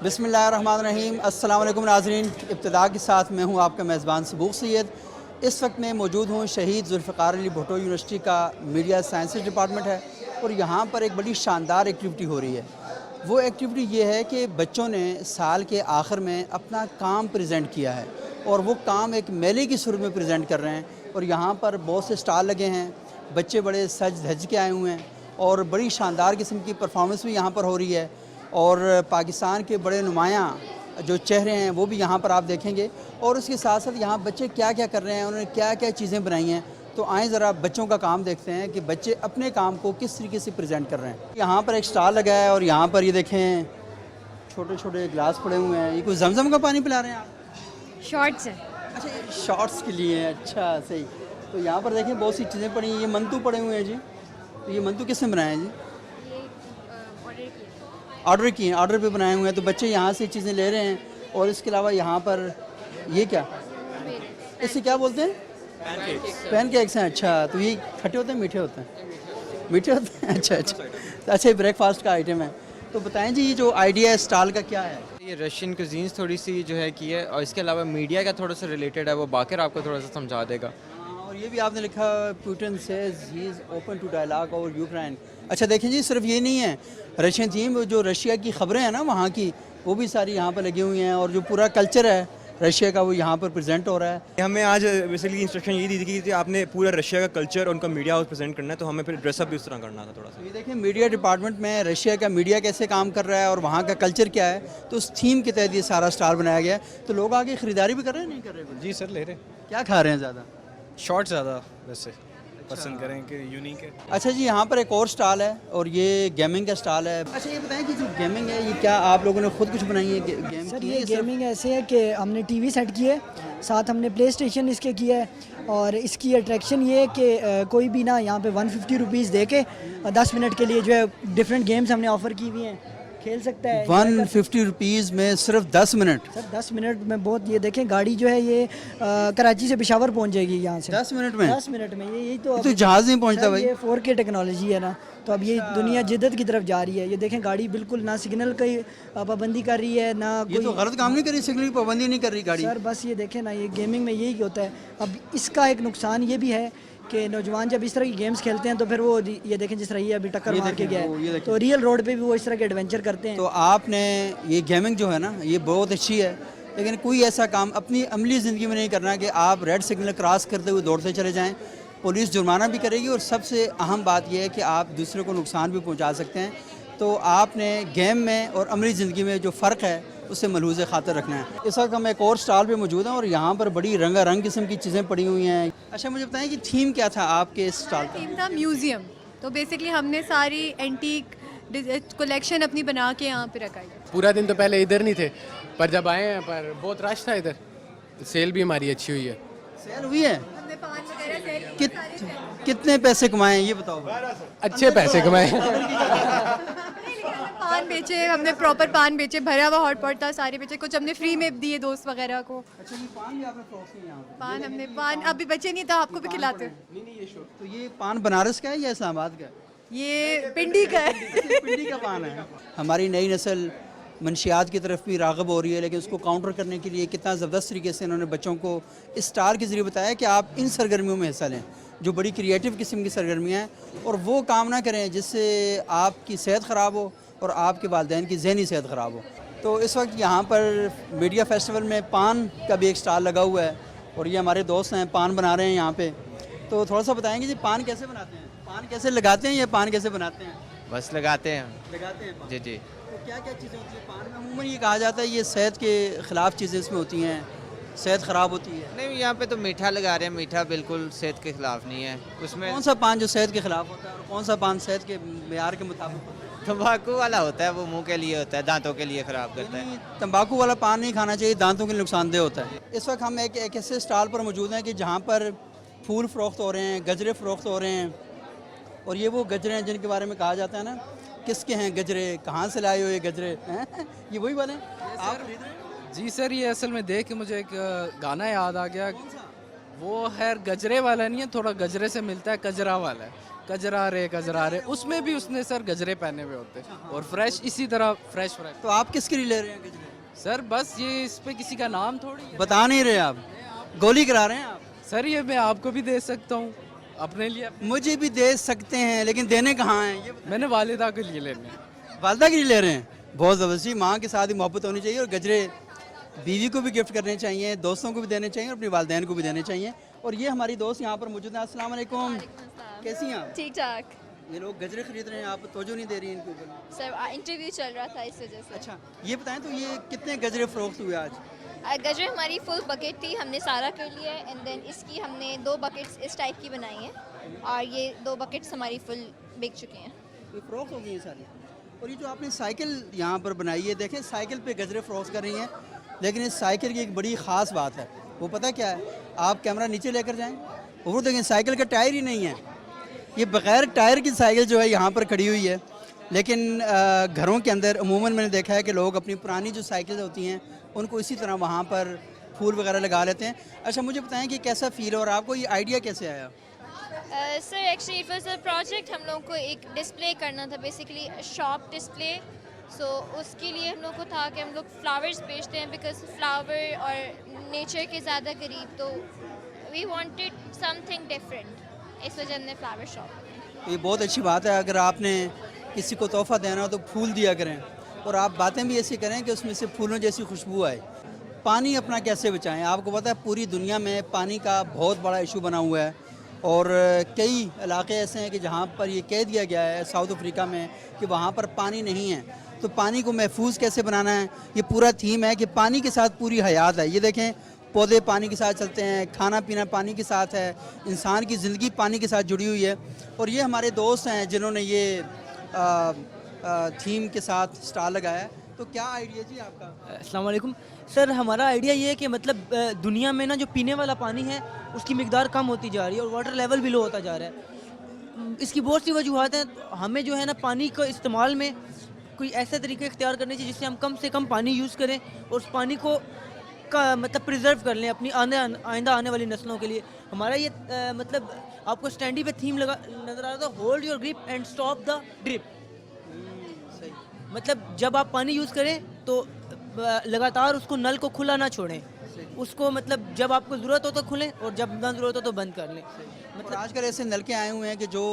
बिस्मिल्लाहिर्रहमानिर्रहीम। अस्सलाम वालेकुम नाज़रीन। इब्तिदा के साथ मैं हूँ आपका मेज़बान सबूक सैयद। इस वक्त मैं मौजूद हूँ शहीद ज़ुल्फ़िकार अली भुट्टो यूनिवर्सिटी का मीडिया साइंसेज डिपार्टमेंट है और यहाँ पर एक बड़ी शानदार एक्टिविटी हो रही है। वो एक्टिविटी ये है कि बच्चों ने साल के आखिर में अपना काम प्रेजेंट किया है और वो काम एक मेले की सूरत में प्रेजेंट कर रहे हैं और यहाँ पर बहुत से स्टॉल लगे हैं। बच्चे बड़े सज धज के आए हुए हैं और बड़ी शानदार किस्म की परफॉर्मेंस भी यहाँ पर हो रही है और पाकिस्तान के बड़े नुमायाँ जो चेहरे हैं वो भी यहाँ पर आप देखेंगे और उसके साथ साथ यहाँ बच्चे क्या क्या कर रहे हैं, उन्होंने क्या क्या चीज़ें बनाई हैं। तो आएँ ज़रा बच्चों का काम देखते हैं कि बच्चे अपने काम को किस तरीके से प्रेजेंट कर रहे हैं। यहाँ पर एक स्टॉल लगा है और यहाँ पर ये देखें छोटे छोटे गिलास पड़े हुए हैं। ये कोई जमजम का पानी पिला रहे हैं आप? शॉर्ट्स है। अच्छा, शॉर्ट्स के लिए हैं। अच्छा, सही। तो यहाँ पर देखें बहुत सी चीज़ें पड़ी हैं। ये मंतू पड़े हुए हैं जी। तो ये मंतू किसने बनाए हैं जी? ऑर्डर किए हैं, ऑर्डर पे बनाए हुए हैं। तो बच्चे यहाँ से चीज़ें ले रहे हैं और इसके अलावा यहाँ पर ये क्या, इसे क्या बोलते हैं? पैनकेक्स हैं। अच्छा, तो ये खट्टे होते हैं मीठे होते हैं? मीठे होते हैं। अच्छा अच्छा, तो अच्छा ये ब्रेकफास्ट का आइटम है। तो बताएं जी ये जो आइडिया है स्टॉल का क्या है? ये रशियन कुजीन्स थोड़ी सी जो है की है और इसके अलावा मीडिया का थोड़ा सा रिलेटेड है, वो बाकर आपको थोड़ा सा समझा देगा। और ये भी आपने लिखा Putin says he is open to dialogue over Ukraine. अच्छा देखें जी, सिर्फ ये नहीं है, रशियन टीम जो रशिया की ख़बरें हैं ना वहाँ की, वो भी सारी यहाँ पर लगी हुई हैं और जो पूरा कल्चर है रशिया का वो यहाँ पर प्रेजेंट हो रहा है। हमें आज बेसिकली इंस्ट्रक्शन ये दी थी कि आपने पूरा रशिया का कल्चर और उनका मीडिया हाउस प्रेजेंट करना है, तो हमें फिर ड्रेसअप भी उस तरह करना था थोड़ा सा। ये देखें मीडिया डिपार्टमेंट में रशिया का मीडिया कैसे काम कर रहा है और वहाँ का कल्चर क्या है, तो उस थीम के तहत ये सारा स्टॉल बनाया गया है। तो लोग आगे ख़रीदारी भी कर रहे हैं, नहीं कर रहे? जी सर, ले रहे। क्या खा रहे हैं ज़्यादा? शॉर्ट ज़्यादा वैसे पसंद करें कि यूनिक है। अच्छा जी, यहाँ पर एक और स्टॉल है और ये गेमिंग का स्टॉल है। अच्छा ये बताएं कि जो गेमिंग है ये क्या आप लोगों ने खुद कुछ बनाई है? गेम सर ये गेमिंग ऐसे है कि हमने टीवी सेट की है, साथ हमने प्ले स्टेशन इसके किया है और इसकी अट्रैक्शन ये है कि कोई भी ना यहाँ पे 150 रुपीज़ दे के 10 मिनट के लिए जो है डिफरेंट गेम्स हमने ऑफ़र की हुई हैं, खेल सकता है। 150 रुपीज़ में सिर्फ 10 मिनट? सर 10 मिनट में बहुत, ये देखें गाड़ी जो है ये कराची से पेशावर पहुंच जाएगी यहाँ से 10 मिनट में। 10 मिनट में। यही तो जहाज़ नहीं पहुंचता भाई। ये 4K टेक्नोलॉजी है ना, तो अब ये दुनिया जिद्दत की तरफ जा रही है। ये देखें गाड़ी बिल्कुल ना सिग्नल की पाबंदी कर रही है ना ये तो गलत काम नहीं कर रही, सिग्नल की पाबंदी नहीं कर रही गाड़ी। सर बस ये देखें ना, ये गेमिंग में यही होता है। अब इसका एक नुकसान ये भी है कि नौजवान जब इस तरह की गेम्स खेलते हैं तो फिर वो ये देखें जिस तरह ये अभी टक्कर मार के गया है, तो रियल रोड पे भी वो इस तरह के एडवेंचर करते हैं। तो आपने ये गेमिंग जो है ना ये बहुत अच्छी है, लेकिन कोई ऐसा काम अपनी अमली ज़िंदगी में नहीं करना कि आप रेड सिग्नल क्रॉस करते हुए दौड़ते चले जाएँ। पुलिस जुर्माना भी करेगी और सबसे अहम बात यह है कि आप दूसरे को नुकसान भी पहुँचा सकते हैं। तो आपने गेम में और अमली ज़िंदगी में जो फ़र्क है उससे मलहूज़ खातर रखना है। इस वक्त हम एक और स्टॉल पे मौजूद हैं और यहाँ पर बड़ी रंगारंग किस्म की चीज़ें पड़ी हुई हैं। अच्छा मुझे बताएं कि थीम क्या था आपके इस स्टॉल का? थीम था म्यूज़ियम। तो बेसिकली हमने सारी एंटीक कलेक्शन अपनी बना के यहाँ पे रखा है। पूरा दिन तो पहले इधर नहीं थे, पर जब आए हैं पर बहुत रश था इधर। सेल भी हमारी अच्छी हुई है। सेल हुई है? हमने पान वगैरह सेल कितने पैसे कमाए हैं ये बताओ? अच्छे पैसे कमाए। पान बेचे, हमने प्रॉपर पान बेचे, भरा हुआ हॉट पॉट था, सारे बेचे, कुछ हमने फ्री में दिए दोस्त वगैरह को। अच्छा ये पान भी आपने फ्रॉक किए यहाँ पे? पान हमने अभी बचे नहीं था, आपको भी खिलाते। तो ये पान बनारस का है या इस्लामाबाद का? ये पिंडी का है। पिंडी का पान है। हमारी नई नस्ल मंशियात की तरफ भी राग़ब हो रही है, लेकिन उसको काउंटर करने के लिए कितना ज़बरदस्त तरीके से इन्होंने बच्चों को इस स्टार के ज़रिए बताया कि आप इन सरगर्मियों में हिस्सा लें जो बड़ी क्रिएटिव किस्म की सरगर्मियाँ हैं और वो काम ना करें जिससे आपकी सेहत ख़राब हो और आपके वालिदैन की ज़हनी सेहत ख़राब हो। तो इस वक्त यहाँ पर मीडिया फेस्टिवल में पान का भी एक स्टॉल लगा हुआ है और ये हमारे दोस्त हैं, पान बना रहे हैं यहाँ पे। तो थोड़ा सा बताएंगे जी पान कैसे बनाते हैं, पान कैसे लगाते हैं या पान कैसे बनाते हैं? बस लगाते हैं पान। जी जी। तो क्या क्या चीज़ें होती हैं पान में? अमूमन ये कहा जाता है ये सेहत के ख़िलाफ़ चीज़ें इसमें होती हैं, सेहत ख़राब होती है। नहीं, यहाँ पे तो मीठा लगा रहे हैं, मीठा बिल्कुल सेहत के खिलाफ नहीं है। उसमें कौन सा पान जो सेहत के ख़िलाफ़ होता है और कौन सा पान सेहत के मेयार के मुताबिक होता है? तम्बाकू वाला होता है, वो मुंह के लिए होता है, दांतों के लिए ख़राब करता है। तंबाकू वाला पान नहीं खाना चाहिए, दांतों के लिए नुकसानदेह होता है। इस वक्त हम एक ऐसे स्टॉल पर मौजूद हैं कि जहाँ पर फूल फ़रोख्त हो रहे हैं, गजरे फ़रोख्त हो रहे हैं और ये वो गजरे हैं जिनके बारे में कहा जाता है ना किसके हैं गजरे, कहाँ से लाए हो ये गजरे हैं? ये वही वाले आप खरीद रहे हैं? जी सर, ये असल में देख के मुझे एक गाना याद आ गया। वो खैर गजरे वाला नहीं है, थोड़ा गजरे से मिलता है, कजरा वाला है। गजरा रहे उसमें भी उसने सर गजरे पहने हुए होते और फ्रेश इसी तरह फ्रेश तो आप किसके लिए ले रहे हैं गजरे? सर बस ये इस पे किसी का नाम थोड़ी है। बता नहीं रहे आप, गोली करा रहे हैं आप? सर ये मैं आपको भी दे सकता हूँ अपने लिए, मुझे भी दे सकते हैं लेकिन देने कहाँ हैं? ये मैंने वालिदा के लिए लेने हैं। वालदा के लिए ले रहे हैं? बहुत ज़बरदस्ती। माँ के साथ ही मोहब्बत होनी चाहिए और गजरे बीवी को भी गिफ्ट करने चाहिए, दोस्तों को भी देने चाहिए और अपनी वालदैन को भी देने चाहिए। और ये हमारी दोस्त यहाँ पर मौजूद हैं। अस्सलाम वालेकुम, कैसी हैं आप? ठीक ठाक ये लोग गजरे खरीद रहे हैं, आप तवज्जो नहीं दे रही हैं इनके ऊपर। सर, इंटरव्यू चल रहा था इस वजह से। अच्छा, ये बताएं तो ये कितने गजरे फरोख्त हुए आज? गजरे हमारी फुल बकेट थी, हमने सारा कर लिया है एंड देन इसकी हमने 2 बकेट्स इस टाइप की बनाई हैं और ये 2 बकेट्स हमारी फुल बिक चुकी हैं। ये फरोख्त हो गई हैं सारी। और ये जो आपने साइकिल यहाँ पर बनाई है, देखें साइकिल पे गजरे फरोख्त कर रही हैं, लेकिन इस साइकिल की एक बड़ी ख़ास बात है, वो पता क्या है? आप कैमरा नीचे लेकर जाएं, वो देखें साइकिल का टायर ही नहीं है। ये बग़ैर टायर की साइकिल जो है यहाँ पर खड़ी हुई है। लेकिन घरों के अंदर अमूमन मैंने देखा है कि लोग अपनी पुरानी जो साइकिल होती हैं उनको इसी तरह वहाँ पर फूल वगैरह लगा लेते हैं। अच्छा, मुझे बताएं कि कैसा फ़ील और आपको ये आइडिया कैसे आया? Sir actually it was a project, हम लोगों को एक डिस्प्ले करना था, बेसिकली शॉप डिस्प्ले। सो उसके लिए हम लोग को था कि हम लोग फ्लावर्स बेचते हैं, बिकॉज फ्लावर और नेचर के ज़्यादा करीब, तो वी वांटेड समथिंग डिफरेंट, इस वजह हमने फ्लावर शॉप। ये बहुत अच्छी बात है। अगर आपने किसी को तोहफ़ा देना हो तो फूल दिया करें और आप बातें भी ऐसी करें कि उसमें से फूलों जैसी खुशबू आए। पानी अपना कैसे बचाएं? आपको पता है पूरी दुनिया में पानी का बहुत बड़ा इशू बना हुआ है और कई इलाके ऐसे हैं कि जहाँ पर ये कह दिया गया है साउथ अफ्रीका में कि वहाँ पर पानी नहीं है। तो पानी को महफूज कैसे बनाना है, ये पूरा थीम है कि पानी के साथ पूरी हयात है। ये देखें, पौधे पानी के साथ चलते हैं, खाना पीना पानी के साथ है, इंसान की ज़िंदगी पानी के साथ जुड़ी हुई है। और ये हमारे दोस्त हैं जिन्होंने ये थीम के साथ स्टाल लगाया है। तो क्या आइडिया जी आपका? अस्सलाम वालेकुम सर, हमारा आइडिया ये है कि मतलब दुनिया में ना जो पीने वाला पानी है उसकी मिकदार कम होती जा रही है और वाटर लेवल भी लो होता जा रहा है। इसकी बहुत सी वजूहत हैं। हमें जो है ना पानी को इस्तेमाल में कोई ऐसा तरीका इख्तियार करने चाहिए जिससे हम कम से कम पानी यूज़ करें और उस पानी को का मतलब प्रिजर्व कर लें अपनी आइंदा आने वाली नस्लों के लिए। हमारा ये मतलब आपको स्टैंडी पे थीम लगा नज़र आ रहा था, hold your grip and stop the drip. मतलब जब आप पानी यूज़ करें तो लगातार उसको नल को खुला ना छोड़ें, उसको मतलब जब आपको ज़रूरत हो तो खुलें और जब ना ज़रूरत हो तो बंद कर लें। मतलब आजकल ऐसे नलके आए हुए हैं कि जो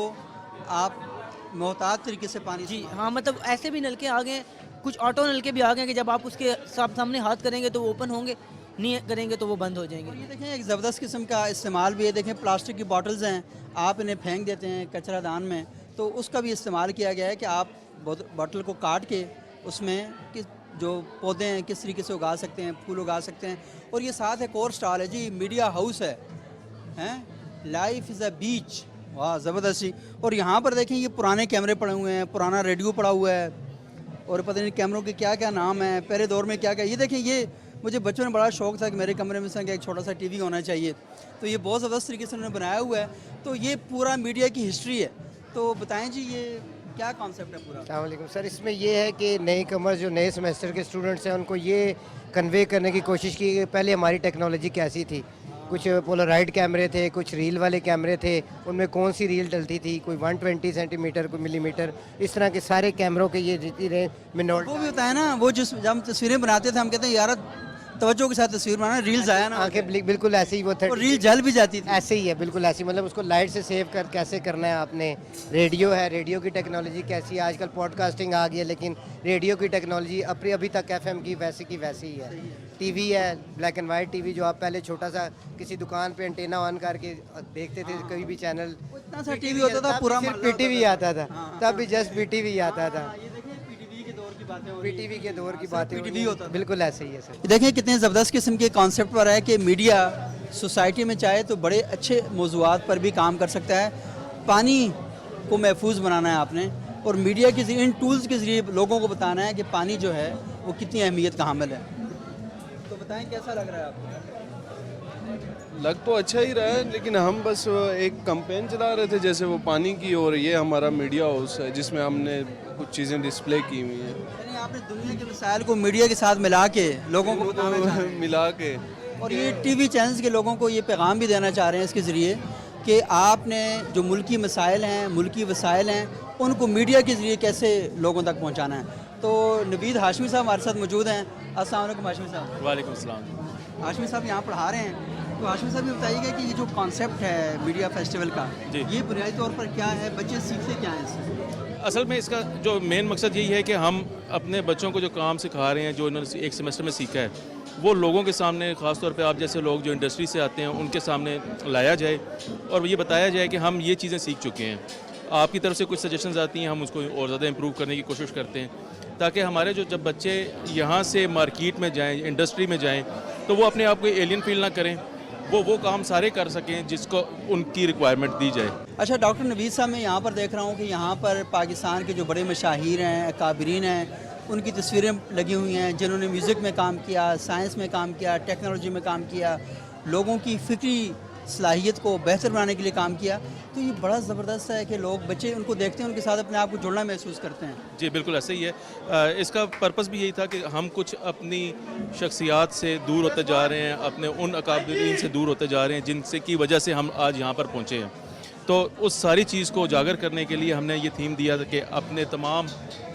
आप मोहतात तरीके से पानी जी हाँ, मतलब ऐसे भी नलके आ गए हैं, कुछ ऑटो नलके भी आ गए हैं कि जब आप उसके सामने हाथ करेंगे तो वो ओपन होंगे, नहीं करेंगे तो वो बंद हो जाएंगे। ये देखें एक ज़बरदस्त किस्म का इस्तेमाल भी है। देखें प्लास्टिक की बॉटल्स हैं, आप इन्हें फेंक देते हैं कचरा दान में, तो उसका भी इस्तेमाल किया गया है कि आप बॉटल को काट के उसमें कि जो पौधे हैं किस तरीके से उगा सकते हैं, फूल उगा सकते हैं। और ये साथ एक और स्टॉल है जी, मीडिया हाउस है, लाइफ इज़ अ बीच। वाह ज़बरदस्ती। और यहाँ पर देखें ये पुराने कैमरे पड़े हुए हैं, पुराना रेडियो पड़ा हुआ है और पता नहीं कैमरों के क्या क्या नाम है, पहले दौर में क्या क्या। ये देखें, ये मुझे बचपन में बड़ा शौक़ था कि मेरे कमरे में संग एक छोटा सा टीवी होना चाहिए, तो ये बहुत ज़बरदस्त तरीके से उन्होंने बनाया हुआ है। तो ये पूरा मीडिया की हिस्ट्री है। तो बताएं जी ये क्या कॉन्सेप्ट है पूरा? अस्सलाम वालेकुम सर, इसमें ये है कि नए कमर जो नए सेमेस्टर के स्टूडेंट्स हैं उनको ये कन्वे करने की कोशिश की कि पहले हमारी टेक्नोलॉजी कैसी थी। कुछ पोलराइड कैमरे थे, कुछ रील वाले कैमरे थे, उनमें कौन सी रील डलती थी, कोई 120 सेंटीमीटर, कोई मिलीमीटर, इस तरह के सारे कैमरों के ये जितनी रेंज मिनोट। वो भी होता है ना, वो जब हम तस्वीरें बनाते थे हम कहते हैं यार तवज्जो के साथ तस्वीर बनाना, रील्स आया ना, आंखें बिल्कुल ऐसे ही वो रील जल भी जाती थी। ऐसे ही है, बिल्कुल ऐसी, मतलब उसको लाइट से सेव कर कैसे करना है आपने। रेडियो है, रेडियो की टेक्नोलॉजी कैसी है, आजकल पॉडकास्टिंग आ गई है, लेकिन रेडियो की टेक्नोलॉजी अभी तक FM की वैसी ही है। टीवी है, ब्लैक एंड वाइट टीवी, जो आप पहले छोटा सा किसी दुकान पे एंटेना ऑन करके देखते थे, कोई भी चैनल, इतना सा टीवी होता था पूरा, PTV आता था, तब भी जस्ट PTV आता था। PTV के दौर की बातें, PTV के दौर की बातें PTV होता था। बिल्कुल ऐसे ही है सर। देखें कितने ज़बरदस्त किस्म के कॉन्सेप्ट पर है कि मीडिया सोसाइटी में चाहे तो बड़े अच्छे मौज़ूआत पर भी काम कर सकता है। पानी को महफूज बनाना है आपने और मीडिया के इन टूल्स के ज़रिए लोगों को बताना है कि पानी जो है वो कितनी अहमियत का हामिल है। तो बताएं कैसा लग रहा है आपको? लग तो अच्छा ही रहा है, लेकिन हम बस एक कैंपेन चला रहे थे जैसे वो पानी की, और ये हमारा मीडिया हाउस है जिसमें हमने कुछ चीज़ें डिस्प्ले की हुई हैं। यानी आपने दुनिया के मसाइल को मीडिया के साथ मिला के लोगों को बताना चाह रहे हैं। मिला के, और ये TV चैनल्स के लोगों को ये पैगाम भी देना चाह रहे हैं इसके ज़रिए کہ آپ نے جو ملکی مسائل ہیں, ملکی وسائل ہیں, ان کو میڈیا کے ذریعے کیسے لوگوں تک پہنچانا ہے. تو نوید ہاشمی صاحب ہمارے ساتھ موجود ہیں. السلام علیکم ہاشمی صاحب. وعلیکم السلام. ہاشمی صاحب یہاں پڑھا رہے ہیں, تو ہاشمی صاحب یہ بتائیے گا کہ یہ جو کانسیپٹ ہے میڈیا فیسٹیول کا, یہ بنیادی طور پر کیا ہے, بچے سیکھتے کیا ہیں اس سے؟ اصل میں اس کا جو مین مقصد یہی ہے کہ ہم اپنے بچوں کو جو کام سکھا رہے ہیں, جو انہوں نے ایک سیمسٹر میں سیکھا ہے, وہ لوگوں کے سامنے, خاص طور پہ آپ جیسے لوگ جو انڈسٹری سے آتے ہیں ان کے سامنے لایا جائے اور یہ بتایا جائے کہ ہم یہ چیزیں سیکھ چکے ہیں. آپ کی طرف سے کچھ سجیشنز آتی ہیں, ہم اس کو اور زیادہ امپروو کرنے کی کوشش کرتے ہیں تاکہ ہمارے جو جب بچے یہاں سے مارکیٹ میں جائیں, انڈسٹری میں جائیں, تو وہ اپنے آپ کو ایلین فیل نہ کریں, وہ کام سارے کر سکیں جس کو ان کی ریکوائرمنٹ دی جائے. اچھا ڈاکٹر نوید صاحب, میں یہاں پر دیکھ رہا ہوں کہ یہاں پر پاکستان کے جو بڑے مشاہیر ہیں, اکابرین ہیں, ان کی تصویریں لگی ہوئی ہیں جنہوں نے میوزک میں کام کیا, سائنس میں کام کیا, ٹیکنالوجی میں کام کیا, لوگوں کی فکری صلاحیت کو بہتر بنانے کے لیے کام کیا. تو یہ بڑا زبردست ہے کہ لوگ بچے ان کو دیکھتے ہیں, ان کے ساتھ اپنے آپ کو جڑنا محسوس کرتے ہیں. جی بالکل ایسے ہی ہے. اس کا پرپس بھی یہی تھا کہ ہم کچھ اپنی شخصیات سے دور ہوتے جا رہے ہیں, اپنے ان اکابرین سے دور ہوتے جا رہے ہیں جن سے کی وجہ سے ہم آج یہاں پر پہنچے ہیں. تو اس ساری چیز کو اجاگر کرنے کے لیے ہم نے یہ تھیم دیا تھا کہ اپنے تمام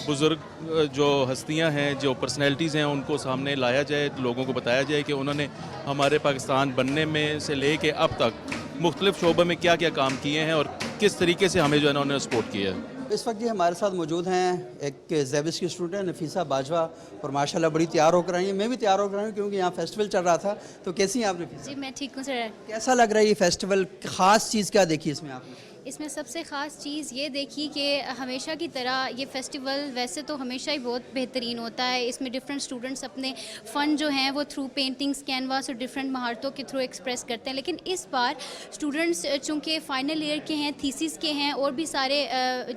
بزرگ جو ہستیاں ہیں, جو پرسنالٹیز ہیں, ان کو سامنے لایا جائے, لوگوں کو بتایا جائے کہ انہوں نے ہمارے پاکستان بننے میں سے لے کے اب تک مختلف شعبوں میں کیا کیا کام کیے ہیں اور کس طریقے سے ہمیں جو ہے نا انہوں نے سپورٹ کیا ہے. اس وقت یہ ہمارے ساتھ موجود ہیں ایک زیبس کی اسٹوڈنٹ نفیسہ باجوہ, اور ماشاءاللہ بڑی تیار ہو کر آئی ہیں. میں بھی تیار ہو کر آئی ہوں کیونکہ یہاں فیسٹیول چل رہا تھا. تو کیسی ہیں آپ نفیسہ؟ جی میں ٹھیک ہوں سر. کیسا لگ رہا ہے یہ فیسٹیول, خاص چیز کیا دیکھی اس میں آپ نے؟ اس میں سب سے خاص چیز یہ دیکھی کہ ہمیشہ کی طرح یہ فیسٹیول ویسے تو ہمیشہ ہی بہت بہترین ہوتا ہے. اس میں ڈفرینٹ اسٹوڈنٹس اپنے فن جو ہیں وہ تھرو پینٹنگس, کینواس اور ڈفرینٹ مہارتوں کے تھرو ایکسپریس کرتے ہیں. لیکن اس بار اسٹوڈنٹس چونکہ فائنل ایئر کے ہیں, تھیسس کے ہیں, اور بھی سارے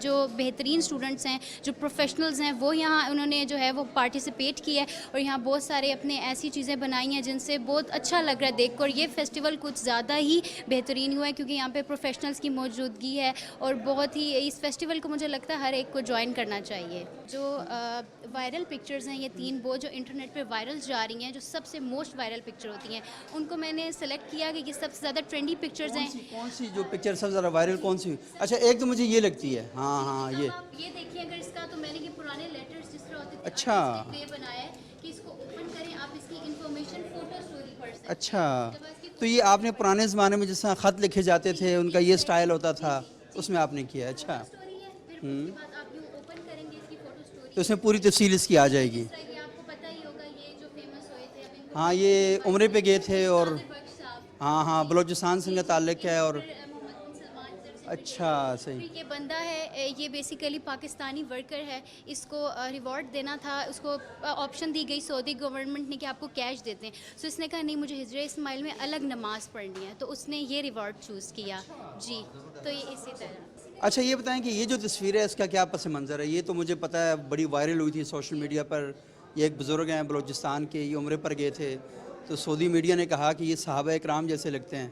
جو بہترین اسٹوڈنٹس ہیں, جو پروفیشنلز ہیں, وہ یہاں انہوں نے جو ہے وہ پارٹیسپیٹ کیا ہے اور یہاں بہت سارے اپنے ایسی چیزیں بنائی ہیں جن سے بہت اچھا لگ رہا ہے دیکھ کر. یہ فیسٹیول کچھ زیادہ ہی بہترین ہوا ہے کیونکہ یہاں پہ پروفیشنلز کی موجودگی ہے اور بہت ہی اس فیسٹیول کو مجھے لگتا ہے ہر ایک کو جوائن کرنا چاہیے. جو وائرل پکچرز ہیں, یہ 3 وہ جو انٹرنیٹ پہ وائرل جا رہی ہیں, جو سب سے موسٹ وائرل پکچر ہوتی ہیں, ان کو میں نے سلیکٹ کیا کہ یہ سب سے زیادہ ٹرینڈی پکچرز ہیں. کون سی جو پکچر سب سے زیادہ وائرل کون سی؟ اچھا ایک تو مجھے یہ لگتی ہے, ہاں یہ دیکھیے اگر اس کا, تو میں نے یہ پرانے لیٹرز جس طرح ہوتے تھے, اچھا بنایا ہے کہ اس کو اوپن کریں, آپ اس کی انفارمیشن فوٹو اسٹوری پڑھ سکتے ہیں. اچھا, تو یہ آپ نے پرانے زمانے میں جس طرح خط لکھے جاتے تھے ان کا یہ سٹائل ہوتا تھا, اس میں آپ نے کیا. اچھا, تو اس میں پوری تفصیل اس کی آ جائے گی. ہاں یہ عمرے پہ گئے تھے اور ہاں بلوچستان سے ان کا تعلق ہے. اور اچھا صحیح. یہ بندہ ہے, یہ بیسیکلی پاکستانی ورکر ہے, اس کو ریوارڈ دینا تھا, اس کو آپشن دی گئی سعودی گورنمنٹ نے کہ آپ کو کیش دیتے ہیں. سو اس نے کہا نہیں, مجھے ہجرہ اسماعیل میں الگ نماز پڑھنی ہے, تو اس نے یہ ریوارڈ چوز کیا. جی تو یہ اسی طرح. اچھا یہ بتائیں کہ یہ جو تصویر ہے اس کا کیا پس منظر ہے؟ یہ تو مجھے پتہ ہے بڑی وائرل ہوئی تھی سوشل میڈیا پر. یہ ایک بزرگ ہیں بلوچستان کے, یہ عمرے پر گئے تھے, تو سعودی میڈیا نے کہا کہ یہ صحابہ اکرام جیسے لگتے ہیں.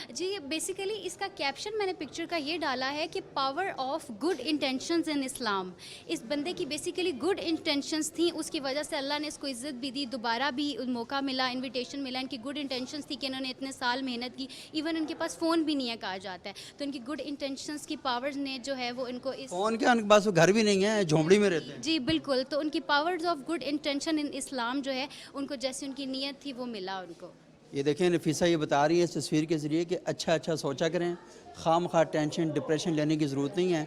جی بیسیکلی اس کا کیپشن میں نے پکچر کا یہ ڈالا ہے کہ پاور آف گڈ انٹینشنز ان اسلام. اس بندے کی بیسیکلی گڈ انٹینشنز تھیں, اس کی وجہ سے اللہ نے اس کو عزت بھی دی, دوبارہ بھی موقع ملا, انویٹیشن ملا. ان کی گڈ انٹینشنز تھی کہ انہوں نے اتنے سال محنت کی, ایون ان کے پاس فون بھی نہیں ہے کہا جاتا ہے, تو ان کی گڈ انٹینشنز کی پاورز نے جو ہے وہ ان کو فون کیا, ان کے پاس گھر بھی نہیں ہے, جھونپڑی میں رہتے ہیں. جی بالکل, تو ان کی پاورز آف گڈ انٹینشن ان اسلام جو ہے ان کو جیسے ان کی نیت تھی وہ ملا ان کو. یہ دیکھیں نفیسہ یہ بتا رہی ہے اس تصویر کے ذریعے کہ اچھا سوچا کریں, خام خواہ ٹینشن ڈپریشن لینے کی ضرورت نہیں ہے.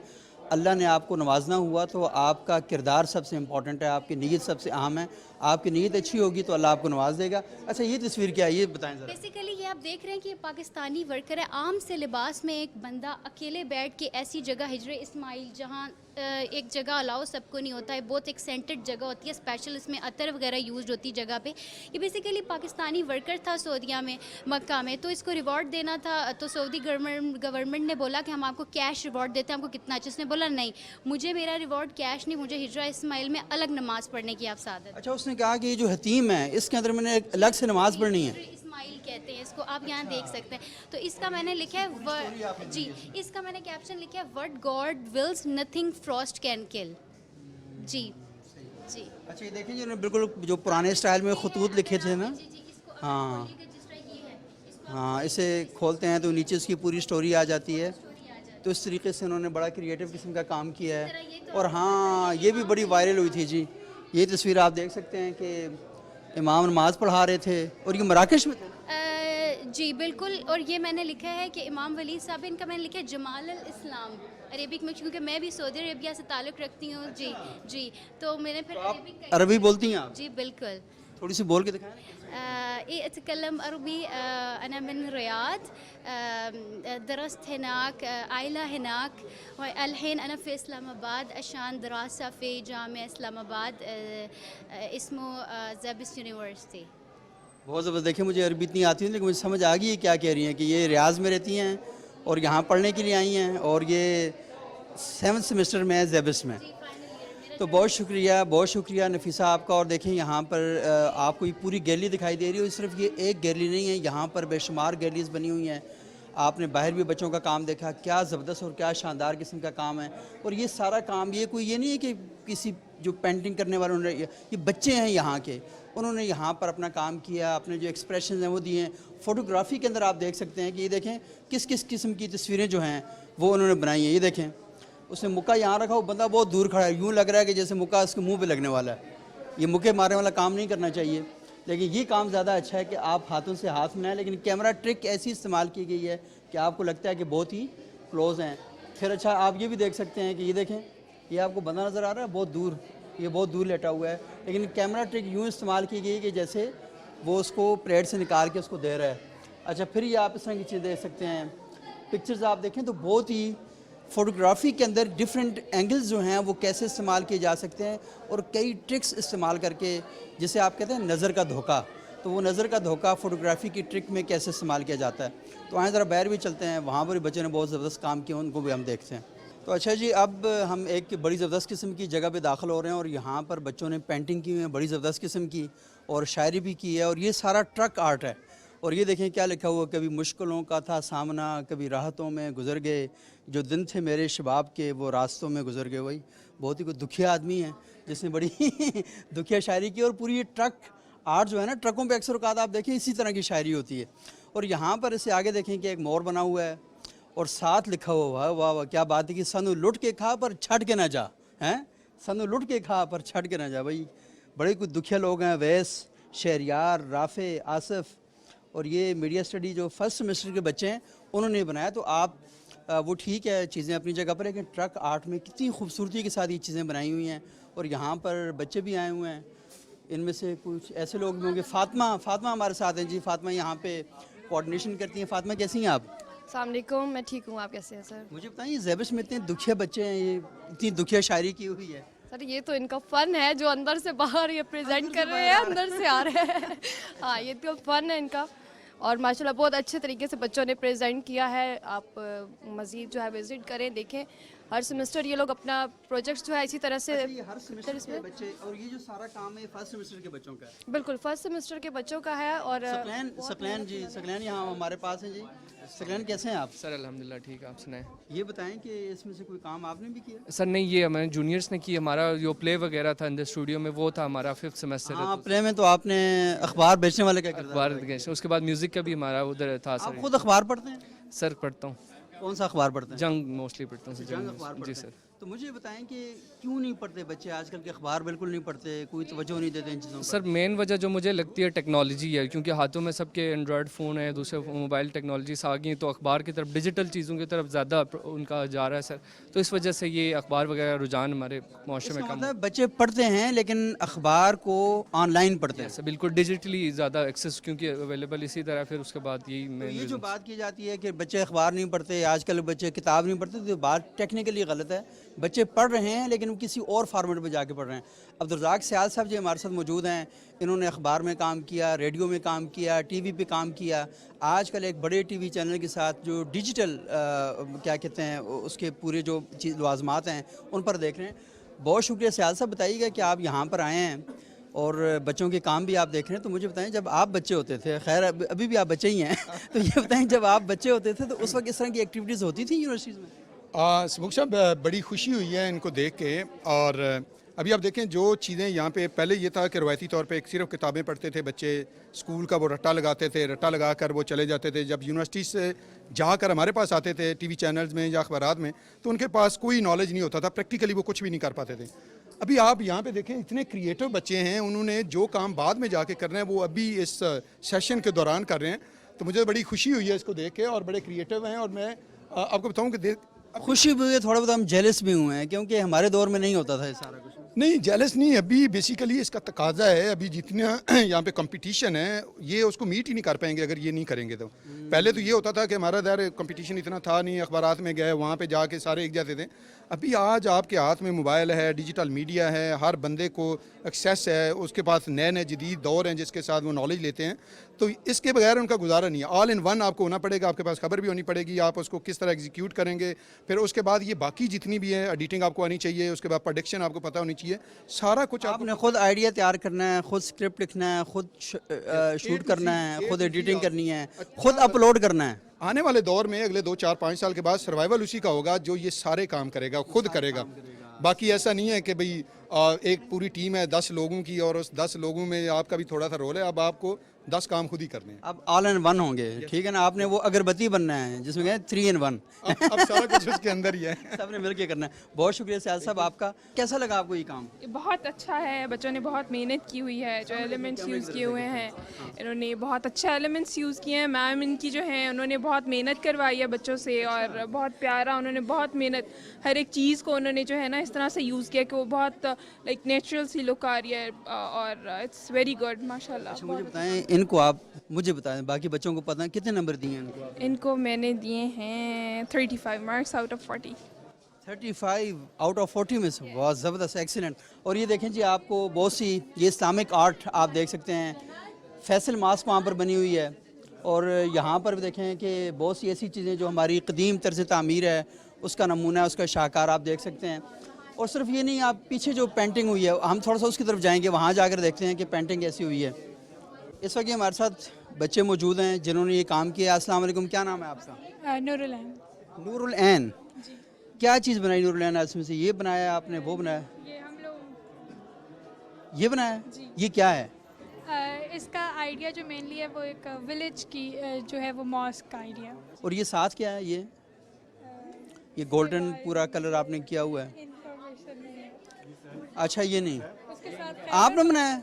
اللہ نے آپ کو نوازنا ہوا تو آپ کا کردار سب سے امپورٹنٹ ہے, آپ کی نیت سب سے اہم ہے. آپ کی نیت اچھی ہوگی تو اللہ آپ کو نواز دے گا. اچھا یہ تصویر کیا ہے یہ بتائیں ذرا. بیسیکلی یہ آپ دیکھ رہے ہیں کہ یہ پاکستانی ورکر ہے, عام سے لباس میں ایک بندہ اکیلے بیٹھ کے ایسی جگہ ہجرہ اسماعیل جہاں ایک جگہ الاؤ سب کو نہیں ہوتا ہے, بہت ایک سینٹرڈ جگہ ہوتی ہے, اسپیشل اس میں عطر وغیرہ یوزڈ ہوتی جگہ پہ. یہ بیسیکلی پاکستانی ورکر تھا سعودیہ میں, مکہ میں, تو اس کو ریوارڈ دینا تھا. تو سعودی گورنمنٹ نے بولا کہ ہم آپ کو کیش ریوارڈ دیتے ہیں, آپ کو کتنا اچھا. اس نے بولا نہیں, مجھے میرا ریوارڈ کیش نہیں, مجھے ہجرہ اسماعیل میں الگ نماز پڑھنے کی آپ سعادت. اچھا اس نے کہا کہ یہ جو حتیم ہے اس کے اندر میں نے ایک الگ سے نماز پڑھنی ہے. اسماعیل کہتے ہیں اس کو, آپ یہاں دیکھ سکتے ہیں. تو اس کا میں نے لکھا ہے, جی اس کا میں نے کیپشن لکھا ہے, what God wills nothing frost can kill. جی اچھا یہ دیکھیں جی بالکل جو پرانے اسٹائل میں خطوط لکھے تھے نا, ہاں हाँ, इसे खोलते हैं तो नीचे उसकी पूरी स्टोरी आ जाती है। तो इस तरीके से उन्होंने बड़ा क्रिएटिव किस्म का काम किया है। और हाँ, ये भी बड़ी वायरल हुई थी जी, ये तस्वीर आप देख सकते हैं कि इमाम नमाज पढ़ा रहे थे और ये मराकश में थे। जी बिल्कुल, और ये मैंने लिखा है कि इमाम वली साहब, इनका मैंने लिखा है जमाल अल इस्लाम अरेबिक में, क्योंकि मैं भी सऊदी अरेबिया से ताल्लुक़ रखती हूँ। जी जी, तो मैंने फिर अरेबिक अरबी बोलती हैं आप? जी बिल्कुल। थोड़ी सी बोल के दिखाएं। أتكلم عربي أنا من الرياض درست هناك عائلة هناك والحين أنا في إسلام آباد عشان دراسة في جامعة إسلام آباد اسمه زابس يونيورسيتي. बहुत ज़बरदस्त। देखिए मुझे अरबी इतनी आती नहीं, लेकिन मुझे समझ आ गई है क्या कह रही हैं कि ये रियाज़ में रहती हैं और यहाँ पढ़ने के लिए आई हैं और ये 7th सेमेस्टर में है ज़ेबिस में। तो बहुत शुक्रिया नफीसा आपका। और देखें यहाँ पर आपको ये पूरी गैलरी दिखाई दे रही है। सिर्फ ये एक गैलरी नहीं है, यहाँ पर बेशुमार गैलरीज बनी हुई हैं। आपने बाहर भी बच्चों का काम देखा, क्या ज़बरदस्त और क्या शानदार किस्म का काम है। और ये सारा काम ये नहीं है कि किसी जो पेंटिंग करने वाले उन्होंने, ये बच्चे हैं यहाँ के, उन्होंने यहाँ पर अपना काम किया, अपने जो एक्सप्रेशन हैं वो दिए हैं। फ़ोटोग्राफ़ी के अंदर आप देख सकते हैं कि ये देखें किस किस किस्म की तस्वीरें जो हैं वो उन्होंने बनाई हैं। ये देखें, उसने मुक्का यहाँ रखा, वो बंदा बहुत दूर खड़ा है, यूँ लग रहा है कि जैसे मुक्का उसके मुंह पे लगने वाला है। ये मुक्के मारने वाला काम नहीं करना चाहिए, लेकिन ये काम ज़्यादा अच्छा है कि आप हाथों से हाथ मिलाएं। लेकिन कैमरा ट्रिक ऐसी इस्तेमाल की गई है कि आपको लगता है कि बहुत ही क्लोज़ हैं। फिर अच्छा, आप ये भी देख सकते हैं कि ये देखें, ये आपको बंदा नज़र आ रहा है बहुत दूर, ये बहुत दूर लेटा हुआ है, लेकिन कैमरा ट्रिक यूँ इस्तेमाल की गई कि जैसे वो उसको प्लेट से निकाल के उसको दे रहा है। अच्छा, फिर ये आप इस तरह की चीज़ देख सकते हैं। पिक्चर्स आप देखें तो बहुत ही फ़ोटोग्राफ़ी के अंदर डिफरेंट एंगल्स जो हैं वो कैसे इस्तेमाल किए जा सकते हैं और कई ट्रिक्स इस्तेमाल करके, जिसे आप कहते हैं नज़र का धोखा, तो वो नज़र का धोखा फ़ोटोग्राफ़ी की ट्रिक में कैसे इस्तेमाल किया जाता है। तो आए ज़रा बाहर भी चलते हैं, वहाँ पर भी बच्चों ने बहुत ज़बरदस्त काम किया, उनको भी हम देखते हैं। तो अच्छा जी, अब हम एक बड़ी ज़बरदस्त किस्म की जगह पे दाखिल हो रहे हैं और यहाँ पर बच्चों ने पेंटिंग की हुई है बड़ी ज़बरदस्त किस्म की, और शायरी भी की है, और ये सारा ट्रक आर्ट है। और ये देखें क्या लिखा हुआ, कभी मुश्किलों का था सामना, कभी राहतों में गुजर गए, जो दिन थे मेरे शबाब के वो रास्तों में गुजर गए। वही बहुत ही कोई दुखिया आदमी है जिसने बड़ी दुखिया शायरी की। और पूरी ये ट्रक आर्ट जो है ना, ट्रकों पे अक्सर औकात आप देखें इसी तरह की शायरी होती है। और यहाँ पर इसे आगे देखें कि एक मोर बना हुआ है और साथ लिखा हुआ, वाह वाह वाह क्या बात है, कि सनु लुट के खा पर छट के ना जा, हैं सनु लुट के खा पर छट के ना जा। भाई बड़े कुछ दुखिया लोग हैं, वैस, शहरियार, राफ़े, आसिफ। और ये मीडिया स्टडी जो फर्स्ट सेमेस्टर के बच्चे हैं उन्होंने बनाया। तो आप वो ठीक है, चीज़ें अपनी जगह पर, लेकिन ट्रक आर्ट में कितनी खूबसूरती के साथ ये चीज़ें बनाई हुई हैं। और यहाँ पर बच्चे भी आए हुए हैं, इनमें से कुछ ऐसे लोग भी होंगे। फ़ातिमा हमारे साथ हैं जी। फ़ातिमा यहाँ पे कोऑर्डिनेशन करती हैं। फ़ातिमा कैसी हैं आप? अस्सलाम वालेकुम, मैं ठीक हूँ, आप कैसे हैं सर? मुझे बताइए, ज़ेबिस में इतने दुखिया बच्चे हैं, ये इतनी दुखिया शायरी की हुई है। सर ये तो इनका फ़न है जो अंदर से बाहर ये प्रेजेंट कर रहे हैं, अंदर से आ रहे हैं। हाँ, ये तो फ़न है इनका, और माशाल्लाह बहुत अच्छे तरीके से बच्चों ने प्रेजेंट किया है। आप मज़ीद जो है विज़िट करें, देखें। हर सेमेस्टर ये लोग अपना प्रोजेक्ट्स जो है इसी तरह से हर सेमेस्टर के बच्चे, और ये जो सारा काम है फर्स्ट सेमेस्टर के बच्चों का है। बिल्कुल फर्स्ट सेमेस्टर के बच्चों का है। और सकलैन यहाँ हमारे पास हैं जी। सकलैन कैसे हैं आप? सर अल्हम्दुलिल्लाह ठीक है, आप सुनाएं। ये बताएं कि इसमें से कोई काम आपने भी किया? सर नहीं, ये हमारे जूनियर्स ने की। हमारा जो प्ले वगैरह था अंदर स्टूडियो में वो था हमारा 5th सेमेस्टर। हाँ, प्ले में तो आपने अखबार बेचने वाले का अखबार, उसके बाद म्यूज़िक का भी हमारा उधर था। आप खुद अखबार पढ़ते हैं? सर पढ़ता हूँ। कौन सा अखबार पढ़ते हैं? जंग मोस्टली पढ़ता हूँ। जंग अखबार पढ़ते जी हैं। सर। तो मुझे बताएं कि क्यों नहीं पढ़ते बच्चे आजकल के अखबार? बिल्कुल नहीं पढ़ते, कोई तवज्जो नहीं देते इन चीज़ों पर। सर मेन वजह जो मुझे लगती है टेक्नोलॉजी है, क्योंकि हाथों में सबके एंड्रॉयड फ़ोन है, दूसरे मोबाइल टेक्नोलॉजीज आ गई, तो अखबार की तरफ, डिजिटल चीज़ों की तरफ ज़्यादा उनका जा रहा है सर। तो इस वजह से ये अखबार वगैरह रुझान हमारे माशरे में कम। मतलब बच्चे पढ़ते हैं लेकिन अखबार को ऑनलाइन पढ़ते हैं? सर बिल्कुल, डिजिटली ज़्यादा एक्सेस क्योंकि अवेलेबल, इसी तरह फिर उसके बाद यही तो ये जो बात की जाती है कि बच्चे अखबार नहीं पढ़ते, आजकल बच्चे किताब नहीं पढ़ते, तो बात टेक्निकली गलत है। बच्चे पढ़ रहे हैं लेकिन वो किसी और फॉर्मेट में जाके पढ़ रहे हैं। अब्दुर्रज़ाक सियाल साहब जी हमारे साथ मौजूद हैं। इन्होंने अखबार में काम किया, रेडियो में काम किया, टीवी पे काम किया। आजकल एक बड़े टीवी चैनल के साथ जो डिजिटल क्या कहते हैं उसके पूरे जो लवाज़मात हैं उन पर देख रहे हैं। बहुत शुक्रिया सियाल साहब। बताइएगा कि आप यहाँ पर आए हैं और बच्चों के काम भी आप देख रहे हैं। तो मुझे बताएं, जब आप बच्चे होते थे, खैर अभी भी आप बच्चे ही हैं, तो ये बताएं जब आप बच्चे होते थे तो उस वक्त इस तरह की एक्टिविटीज़ होती थी यूनिवर्सिटीज़ में? सबूक साहब, बड़ी खुशी हुई है इनको देख के। और ابھی آپ دیکھیں جو چیزیں یہاں پہ پہلے یہ تھا کہ روایتی طور پہ ایک صرف کتابیں پڑھتے تھے بچے، اسکول کا وہ رٹا لگاتے تھے، رٹا لگا کر وہ چلے جاتے تھے. جب یونیورسٹی سے جا کر ہمارے پاس آتے تھے ٹی وی چینلز میں یا اخبارات میں، تو ان کے پاس کوئی نالج نہیں ہوتا تھا، پریکٹیکلی وہ کچھ بھی نہیں کر پاتے تھے. ابھی آپ یہاں پہ دیکھیں اتنے کریٹو بچے ہیں، انہوں نے جو کام بعد میں جا کے کرنا ہے وہ ابھی اس سیشن کے دوران کر رہے ہیں. تو مجھے بڑی خوشی ہوئی ہے اس کو دیکھ کے، اور بڑے کریٹو ہیں. اور میں آپ کو بتاؤں کہ خوشی بھی ہوئی ہے، تھوڑا بہت ہم جیلس بھی ہوئے ہیں کیونکہ ہمارے دور میں نہیں ہوتا تھا یہ سارا کچھ. نہیں جیلس نہیں، ابھی بیسیکلی اس کا تقاضا ہے. ابھی جتنا یہاں پہ کمپٹیشن ہے یہ اس کو میٹ ہی نہیں کر پائیں گے اگر یہ نہیں کریں گے. تو پہلے تو یہ ہوتا تھا کہ ہمارا دیر کمپٹیشن اتنا تھا نہیں، اخبارات میں گئے وہاں پہ جا کے سارے ایک جاتے تھے. ابھی آج آپ کے ہاتھ میں موبائل ہے، ڈیجیٹل میڈیا ہے، ہر بندے کو ایکسیس ہے، اس کے پاس نئے نئے جدید دور ہیں جس کے ساتھ وہ نالج لیتے ہیں. تو اس کے بغیر ان کا گزارا نہیں ہے. آل ان ون آپ کو ہونا پڑے گا، آپ کے پاس خبر بھی ہونی پڑے گی، آپ اس کو کس طرح ایگزیکیوٹ کریں گے. پھر اس کے بعد یہ باقی جتنی بھی ہے ایڈیٹنگ آپ کو آنی چاہیے، اس کے بعد پروڈکشن آپ کو پتہ ہونی چاہیے. سارا کچھ آپ نے خود آئیڈیا تیار کرنا ہے، خود اسکرپٹ لکھنا ہے، خود شوٹ کرنا ہے، خود ایڈیٹنگ کرنی ہے، خود اپلوڈ کرنا ہے. آنے والے دور میں اگلے 2 4 5 سال کے بعد سروائیول اسی کا ہوگا جو یہ سارے کام کرے گا، خود کرے گا. باقی ایسا نہیں ہے کہ بھئی ایک پوری ٹیم ہے 10 لوگوں کی اور اس 10 لوگوں میں آپ کا بھی تھوڑا سا رول ہے. اب آپ کو 10 کام خود ہی کرنے ہیں. اب آل ان ون ہوں گے، ٹھیک ہے نا. آپ نے وہ اگربتی بننا ہے جس میں کہیں 3 in 1. اب سارا کچھ اس کے اندر ہی ہے، سب نے مل کے کرنا ہے. بہت شکریہ سیال صاحب آپ کا. کیسا لگا آپ کو یہ کام؟ بہت اچھا ہے، بچوں نے بہت محنت کی ہوئی ہے. جو ایلیمنٹس یوز کیے ہوئے ہیں انہوں نے بہت اچھا ایلیمنٹس یوز کیے ہیں. میم ان کی جو ہیں انہوں نے بہت محنت کروائی ہے بچوں سے، اور بہت پیارا انہوں نے بہت محنت ہر ایک چیز کو انہوں نے جو ہے نا اس طرح سے یوز کیا کہ وہ بہت لائک نیچرل سی لک آ رہی ہے، اور اٹس ویری گڈ ماشاء اللہ. مجھے بتائیں ان کو، آپ مجھے بتائیں باقی بچوں کو پتہ کتنے نمبر دیے ہیں ان کو؟ ان کو میں نے دیے ہیں 35 marks out of 40. 35 out of 40 میں سے، بہت زبردست، ایکسیلنٹ. اور یہ دیکھیں جی آپ کو بہت سی یہ اسلامک آرٹ آپ دیکھ سکتے ہیں. فیصل ماسک وہاں پر بنی ہوئی ہے، اور یہاں پر بھی دیکھیں کہ بہت سی ایسی چیزیں جو ہماری قدیم طرز تعمیر ہے اس کا نمونہ ہے، اس کا شاہکار آپ دیکھ سکتے ہیں. اور صرف یہ نہیں، آپ پیچھے جو پینٹنگ ہوئی ہے ہم تھوڑا سا اس کی طرف جائیں گے، وہاں جا کر دیکھتے ہیں کہ پینٹنگ کیسی ہوئی ہے. اس وقت ہمارے ساتھ بچے موجود ہیں جنہوں نے یہ کام کیا. السلام علیکم، کیا نام ہے آپ کا؟ نور العین. نور العین، کیا چیز بنائی نور العین؟ اس میں سے یہ بنایا آپ نے، وہ بنایا، یہ ہم لوگ یہ بنایا، یہ کیا ہے؟ اس کا آئیڈیا جو مینلی ہے وہ ایک ولیج کی جو ہے وہ ماسک کا آئیڈیا. اور یہ ساتھ کیا ہے؟ یہ گولڈن پورا کلر آپ نے کیا ہوا ہے. اچھا یہ نہیں آپ نے بنایا،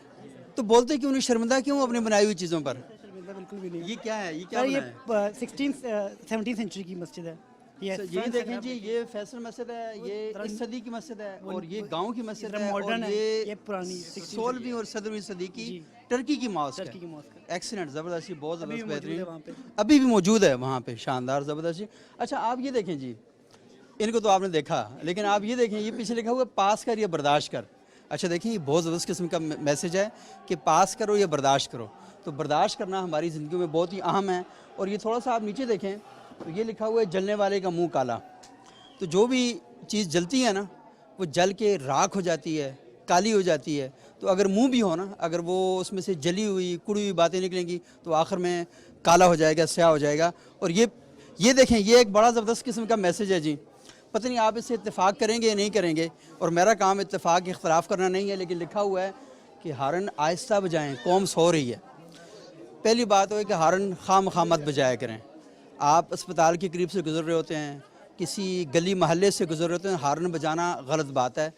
تو بولتے کیوں نہیں، شرمندہ کیوں اپنی بنائی ہوئی چیزوں پر؟ بالکل بھی نہیں. یہ کیا ہے؟ یہ کیا یہ بنایا ہے؟ 17 سینچری کی مسجد ہے. یہ دیکھیں جی، یہ فیصل مسجد ہے، یہ اس صدی کی مسجد ہے، اور یہ گاؤں کی مسجد ہے، اور یہ پرانی 16ویں اور 17ویں صدی کی ٹرکی کی ماسک ہے. ایکسیلنٹ، زبردست، بہت زبردست، بہترین. ابھی بھی موجود ہے وہاں پہ، شاندار، زبردست. اچھا آپ یہ دیکھیں جی، ان کو تو آپ نے دیکھا، لیکن آپ یہ دیکھیں، یہ پیچھے لکھا ہوا ہے پاس کر یا برداشت کر. اچھا دیکھیں یہ بہت زبردست قسم کا میسج ہے کہ پاس کرو یا برداشت کرو. تو برداشت کرنا ہماری زندگی میں بہت ہی اہم ہے. اور یہ تھوڑا سا آپ نیچے دیکھیں تو یہ لکھا ہوا ہے جلنے والے کا منہ کالا. تو جو بھی چیز جلتی ہے نا وہ جل کے راکھ ہو جاتی ہے، کالی ہو جاتی ہے. تو اگر منہ بھی ہو نا، اگر وہ اس میں سے جلی ہوئی کڑی ہوئی باتیں نکلیں گی تو آخر میں کالا ہو جائے گا، سیاہ ہو جائے گا. اور یہ دیکھیں، یہ ایک بڑا زبردست قسم کا میسج ہے جی. پتہ نہیں آپ اس سے اتفاق کریں گے یا نہیں کریں گے، اور میرا کام اتفاق اختلاف کرنا نہیں ہے، لیکن لکھا ہوا ہے کہ ہارن آہستہ بجائیں، قوم سو رہی ہے. پہلی بات ہے کہ ہارن خام مت بجایا کریں. آپ اسپتال کے قریب سے گزر رہے ہوتے ہیں، کسی گلی محلے سے گزر رہے ہوتے ہیں، ہارن بجانا غلط بات ہے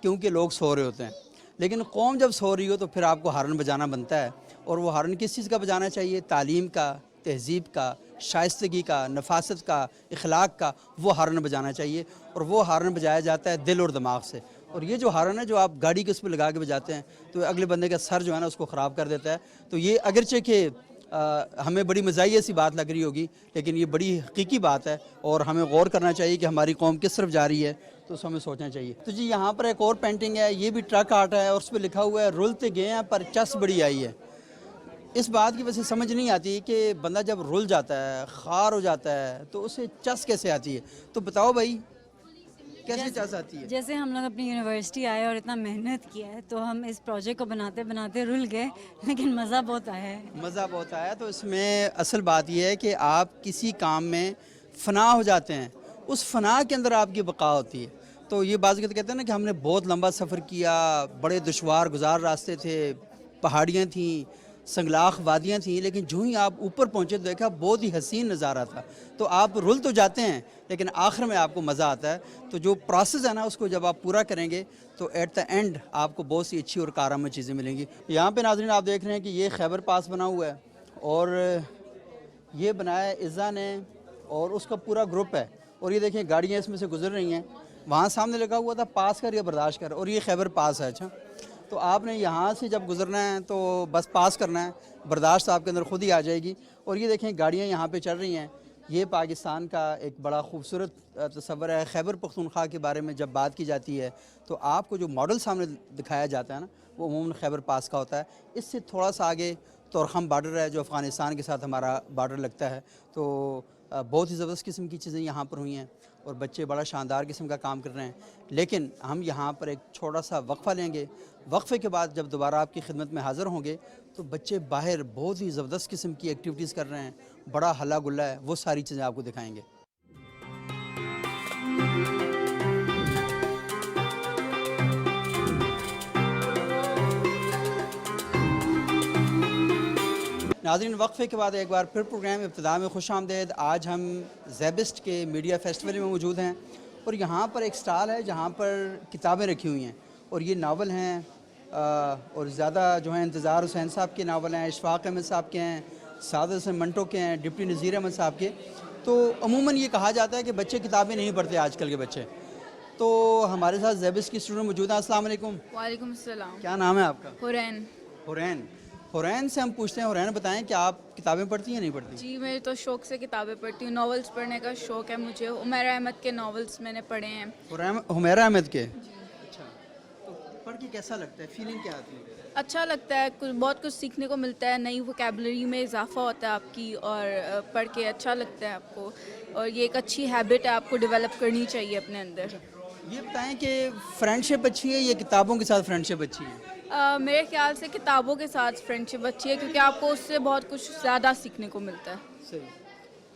کیونکہ لوگ سو رہے ہوتے ہیں. لیکن قوم جب سو رہی ہو تو پھر آپ کو ہارن بجانا بنتا ہے. اور وہ ہارن کس چیز کا بجانا چاہیے؟ تعلیم کا، تہذیب کا، شائستگی کا، نفاست کا، اخلاق کا. وہ ہارن بجانا چاہیے، اور وہ ہارن بجایا جاتا ہے دل اور دماغ سے. اور یہ جو ہارن ہے جو آپ گاڑی کے اس پہ لگا کے بجاتے ہیں تو اگلے بندے کا سر جو ہے نا اس کو خراب کر دیتا ہے. تو یہ اگرچہ کہ ہمیں بڑی مزاحیہ سی بات لگ رہی ہوگی، لیکن یہ بڑی حقیقی بات ہے، اور ہمیں غور کرنا چاہیے کہ ہماری قوم کس طرف جا رہی ہے، تو اس ہمیں سوچنا چاہیے. تو جی یہاں پر ایک اور پینٹنگ ہے، یہ بھی ٹرک آرٹ ہے، اور اس پہ لکھا ہوا ہے رلتے گئے ہیں پر چس بڑی آئی ہے. اس بات کی وجہ سے سمجھ نہیں آتی کہ بندہ جب رل جاتا ہے، خار ہو جاتا ہے، تو اسے چس کیسے آتی ہے؟ تو بتاؤ بھائی کیسے چس آتی ہے؟ جیسے ہم لوگ اپنی یونیورسٹی آئے اور اتنا محنت کیا ہے تو ہم اس پروجیکٹ کو بناتے بناتے رل گئے، لیکن مزہ بہت آیا ہے. مزہ بہت آیا. تو اس میں اصل بات یہ ہے کہ آپ کسی کام میں فنا ہو جاتے ہیں، اس فنا کے اندر آپ کی بقا ہوتی ہے. تو یہ بعض اوقات کہتے ہیں نا کہ ہم نے بہت لمبا سفر کیا, بڑے دشوار گزار راستے تھے, پہاڑیاں تھیں, سنگلاخ وادیاں تھیں, لیکن جو ہی آپ اوپر پہنچے تو دیکھا بہت ہی حسین نظارہ تھا. تو آپ رول تو جاتے ہیں لیکن آخر میں آپ کو مزہ آتا ہے. تو جو پروسیس ہے نا اس کو جب آپ پورا کریں گے تو ایٹ دا اینڈ آپ کو بہت سی اچھی اور کارآمد چیزیں ملیں گی. یہاں پہ ناظرین آپ دیکھ رہے ہیں کہ یہ خیبر پاس بنا ہوا ہے اور یہ بنایا ہے عزا نے اور اس کا پورا گروپ ہے. اور یہ دیکھیں گاڑیاں اس میں سے گزر رہی ہیں. وہاں سامنے لگا ہوا تھا پاس کر یا برداشت کر, اور یہ خیبر پاس ہے. اچھا, تو آپ نے یہاں سے جب گزرنا ہے تو بس پاس کرنا ہے, برداشت آپ کے اندر خود ہی آ جائے گی. اور یہ دیکھیں گاڑیاں یہاں پہ چل رہی ہیں. یہ پاکستان کا ایک بڑا خوبصورت تصور ہے. خیبر پختونخوا کے بارے میں جب بات کی جاتی ہے تو آپ کو جو ماڈل سامنے دکھایا جاتا ہے نا وہ عموماً خیبر پاس کا ہوتا ہے. اس سے تھوڑا سا آگے تورخم بارڈر ہے جو افغانستان کے ساتھ ہمارا بارڈر لگتا ہے. تو بہت ہی زبردست قسم کی چیزیں یہاں پر ہوئی ہیں اور بچے بڑا شاندار قسم کا کام کر رہے ہیں. لیکن ہم یہاں پر ایک چھوٹا سا وقفہ لیں گے. وقفے کے بعد جب دوبارہ آپ کی خدمت میں حاضر ہوں گے تو بچے باہر بہت ہی زبردست قسم کی ایکٹیویٹیز کر رہے ہیں, بڑا ہلا گلا ہے, وہ ساری چیزیں آپ کو دکھائیں گے. ناظرین وقفے کے بعد ایک بار پھر پروگرام ابتدا میں خوش آمدید. آج ہم زیبسٹ کے میڈیا فیسٹیول میں موجود ہیں اور یہاں پر ایک سٹال ہے جہاں پر کتابیں رکھی ہوئی ہیں اور یہ ناول ہیں اور زیادہ جو ہیں انتظار حسین صاحب کے ناول ہیں, اشفاق احمد صاحب کے ہیں, سعادت حسین منٹو کے ہیں, ڈپٹی نذیر احمد صاحب کے. تو عموماً یہ کہا جاتا ہے کہ بچے کتابیں نہیں پڑھتے آج کل کے بچے. تو ہمارے ساتھ زیبسٹ کی اسٹوڈنٹ موجود ہیں. السلام علیکم. وعلیکم السلام. کیا نام ہے آپ کا؟ حورین. حورین. حورین سے ہم پوچھتے ہیں, حورین بتائیں کہ آپ کتابیں پڑھتی ہیں یا نہیں پڑھتی؟ جی میں تو شوق سے کتابیں پڑھتی ہوں. ناولز پڑھنے کا شوق ہے مجھے. حمیرہ احمد کے ناولز میں نے پڑھے ہیں. حمیرہ احمد کے؟ اچھا, تو پڑھ کے کیسا لگتا ہے, فیلنگ کیا آتی ہے؟ اچھا لگتا ہے, بہت کچھ سیکھنے کو ملتا ہے, نئی ووکیبلری میں اضافہ ہوتا ہے آپ کی, اور پڑھ کے اچھا لگتا ہے آپ کو, اور یہ ایک اچھی ہیبٹ ہے آپ کو ڈیولپ کرنی چاہیے اپنے اندر. یہ بتائیں کہ فرینڈ شپ اچھی ہے یا کتابوں کے ساتھ فرینڈ شپ اچھی ہے؟ میرے خیال سے کتابوں کے ساتھ فرینڈ شپ اچھی ہے کیونکہ آپ کو اس سے بہت کچھ زیادہ سیکھنے کو ملتا ہے. صحیح.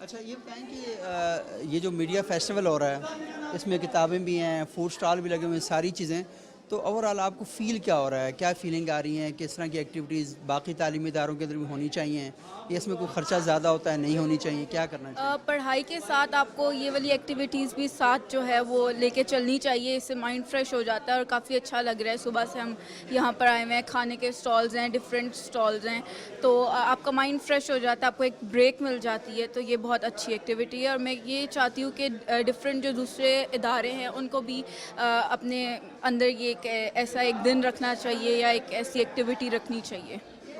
اچھا یہ بتائیں کہ یہ جو میڈیا فیسٹیول ہو رہا ہے اس میں کتابیں بھی ہیں, فوڈ سٹال بھی لگے ہوئے ہیں, ساری چیزیں, تو اوورآل آپ کو فیل کیا ہو رہا ہے, کیا فیلنگ آ رہی ہیں, کس طرح کی ایکٹیویٹیز باقی تعلیمی اداروں کے اندر بھی ہونی چاہیے, یا اس میں کوئی خرچہ زیادہ ہوتا ہے, نہیں ہونی چاہیے, کیا کرنا چاہیے؟ پڑھائی کے ساتھ آپ کو یہ والی ایکٹیویٹیز بھی ساتھ جو ہے وہ لے کے چلنی چاہیے. اس سے مائنڈ فریش ہو جاتا ہے اور کافی اچھا لگ رہا ہے. صبح سے ہم یہاں پر آئے ہوئے ہیں, کھانے کے اسٹالز ہیں, ڈفرینٹ اسٹالز ہیں, تو آپ کا مائنڈ فریش ہو جاتا ہے, آپ کو ایک بریک مل جاتی ہے. تو یہ بہت اچھی ایکٹیویٹی ہے اور میں یہ چاہتی ہوں کہ ڈفرینٹ جو دوسرے ادارے ہیں ان کو بھی اپنے اندر یہ ایک ایسا ایک دن رکھنا چاہیے یا ایک ایسی ایکٹیویٹی رکھنی چاہیے.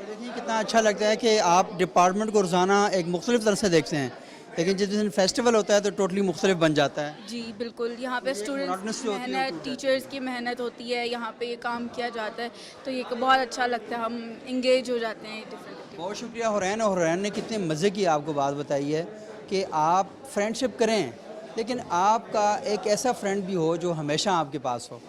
دیکھیں کتنا اچھا لگتا ہے کہ آپ ڈپارٹمنٹ کو روزانہ ایک مختلف طرح سے دیکھتے ہیں, لیکن جس دن فیسٹیول ہوتا ہے تو ٹوٹلی مختلف بن جاتا ہے. جی بالکل, یہاں پہ اسٹوڈنٹس محنت, ٹیچرز کی محنت ہوتی ہے, یہاں پہ یہ کام کیا جاتا ہے, تو یہ بہت اچھا لگتا ہے, ہم انگیج ہو جاتے ہیں. بہت شکریہ حورین. اور حورین نے کتنے مزے کی آپ کو بات بتائی ہے کہ آپ فرینڈ شپ کریں لیکن آپ کا ایک ایسا فرینڈ بھی ہو جو ہمیشہ آپ کے پاس ہو.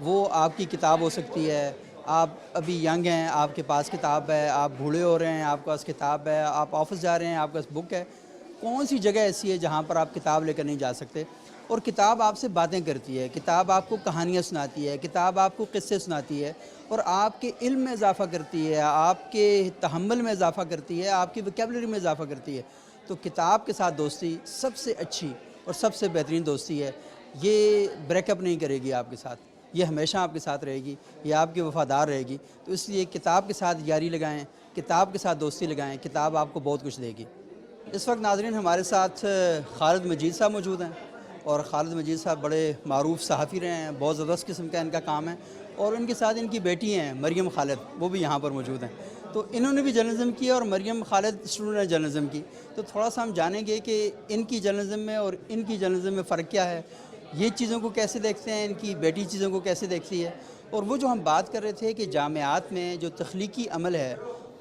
وہ آپ کی کتاب ہو سکتی ہے, آپ ابھی ینگ ہیں, آپ کے پاس کتاب ہے, آپ بوڑھے ہو رہے ہیں, آپ کے پاس کتاب ہے, آپ آفس جا رہے ہیں, آپ کے پاس بک ہے. کون سی جگہ ایسی ہے جہاں پر آپ کتاب لے کر نہیں جا سکتے؟ اور کتاب آپ سے باتیں کرتی ہے, کتاب آپ کو کہانیاں سناتی ہے, کتاب آپ کو قصے سناتی ہے, اور آپ کے علم میں اضافہ کرتی ہے, آپ کے تحمل میں اضافہ کرتی ہے, آپ کی ووکیبلری میں اضافہ کرتی ہے. تو کتاب کے ساتھ دوستی سب سے اچھی اور سب سے بہترین دوستی ہے. یہ بریک اپ نہیں کرے گی آپ کے ساتھ, یہ ہمیشہ آپ کے ساتھ رہے گی, یہ آپ کی وفادار رہے گی. تو اس لیے کتاب کے ساتھ یاری لگائیں, کتاب کے ساتھ دوستی لگائیں, کتاب آپ کو بہت کچھ دے گی. اس وقت ناظرین ہمارے ساتھ خالد مجید صاحب موجود ہیں, اور خالد مجید صاحب بڑے معروف صحافی رہے ہیں, بہت زبردست قسم کا ان کا کام ہے, اور ان کے ساتھ ان کی بیٹی ہیں مریم خالد, وہ بھی یہاں پر موجود ہیں. تو انہوں نے بھی جرنلزم کیا اور مریم خالد اسٹوڈنٹ ہے جرنلزم کی. تو تھوڑا سا ہم جانیں گے کہ ان کی جرنلزم میں اور ان کی جرنلزم میں فرق کیا ہے, یہ چیزوں کو کیسے دیکھتے ہیں, ان کی بیٹی چیزوں کو کیسے دیکھتی ہے. اور وہ جو ہم بات کر رہے تھے کہ جامعات میں جو تخلیقی عمل ہے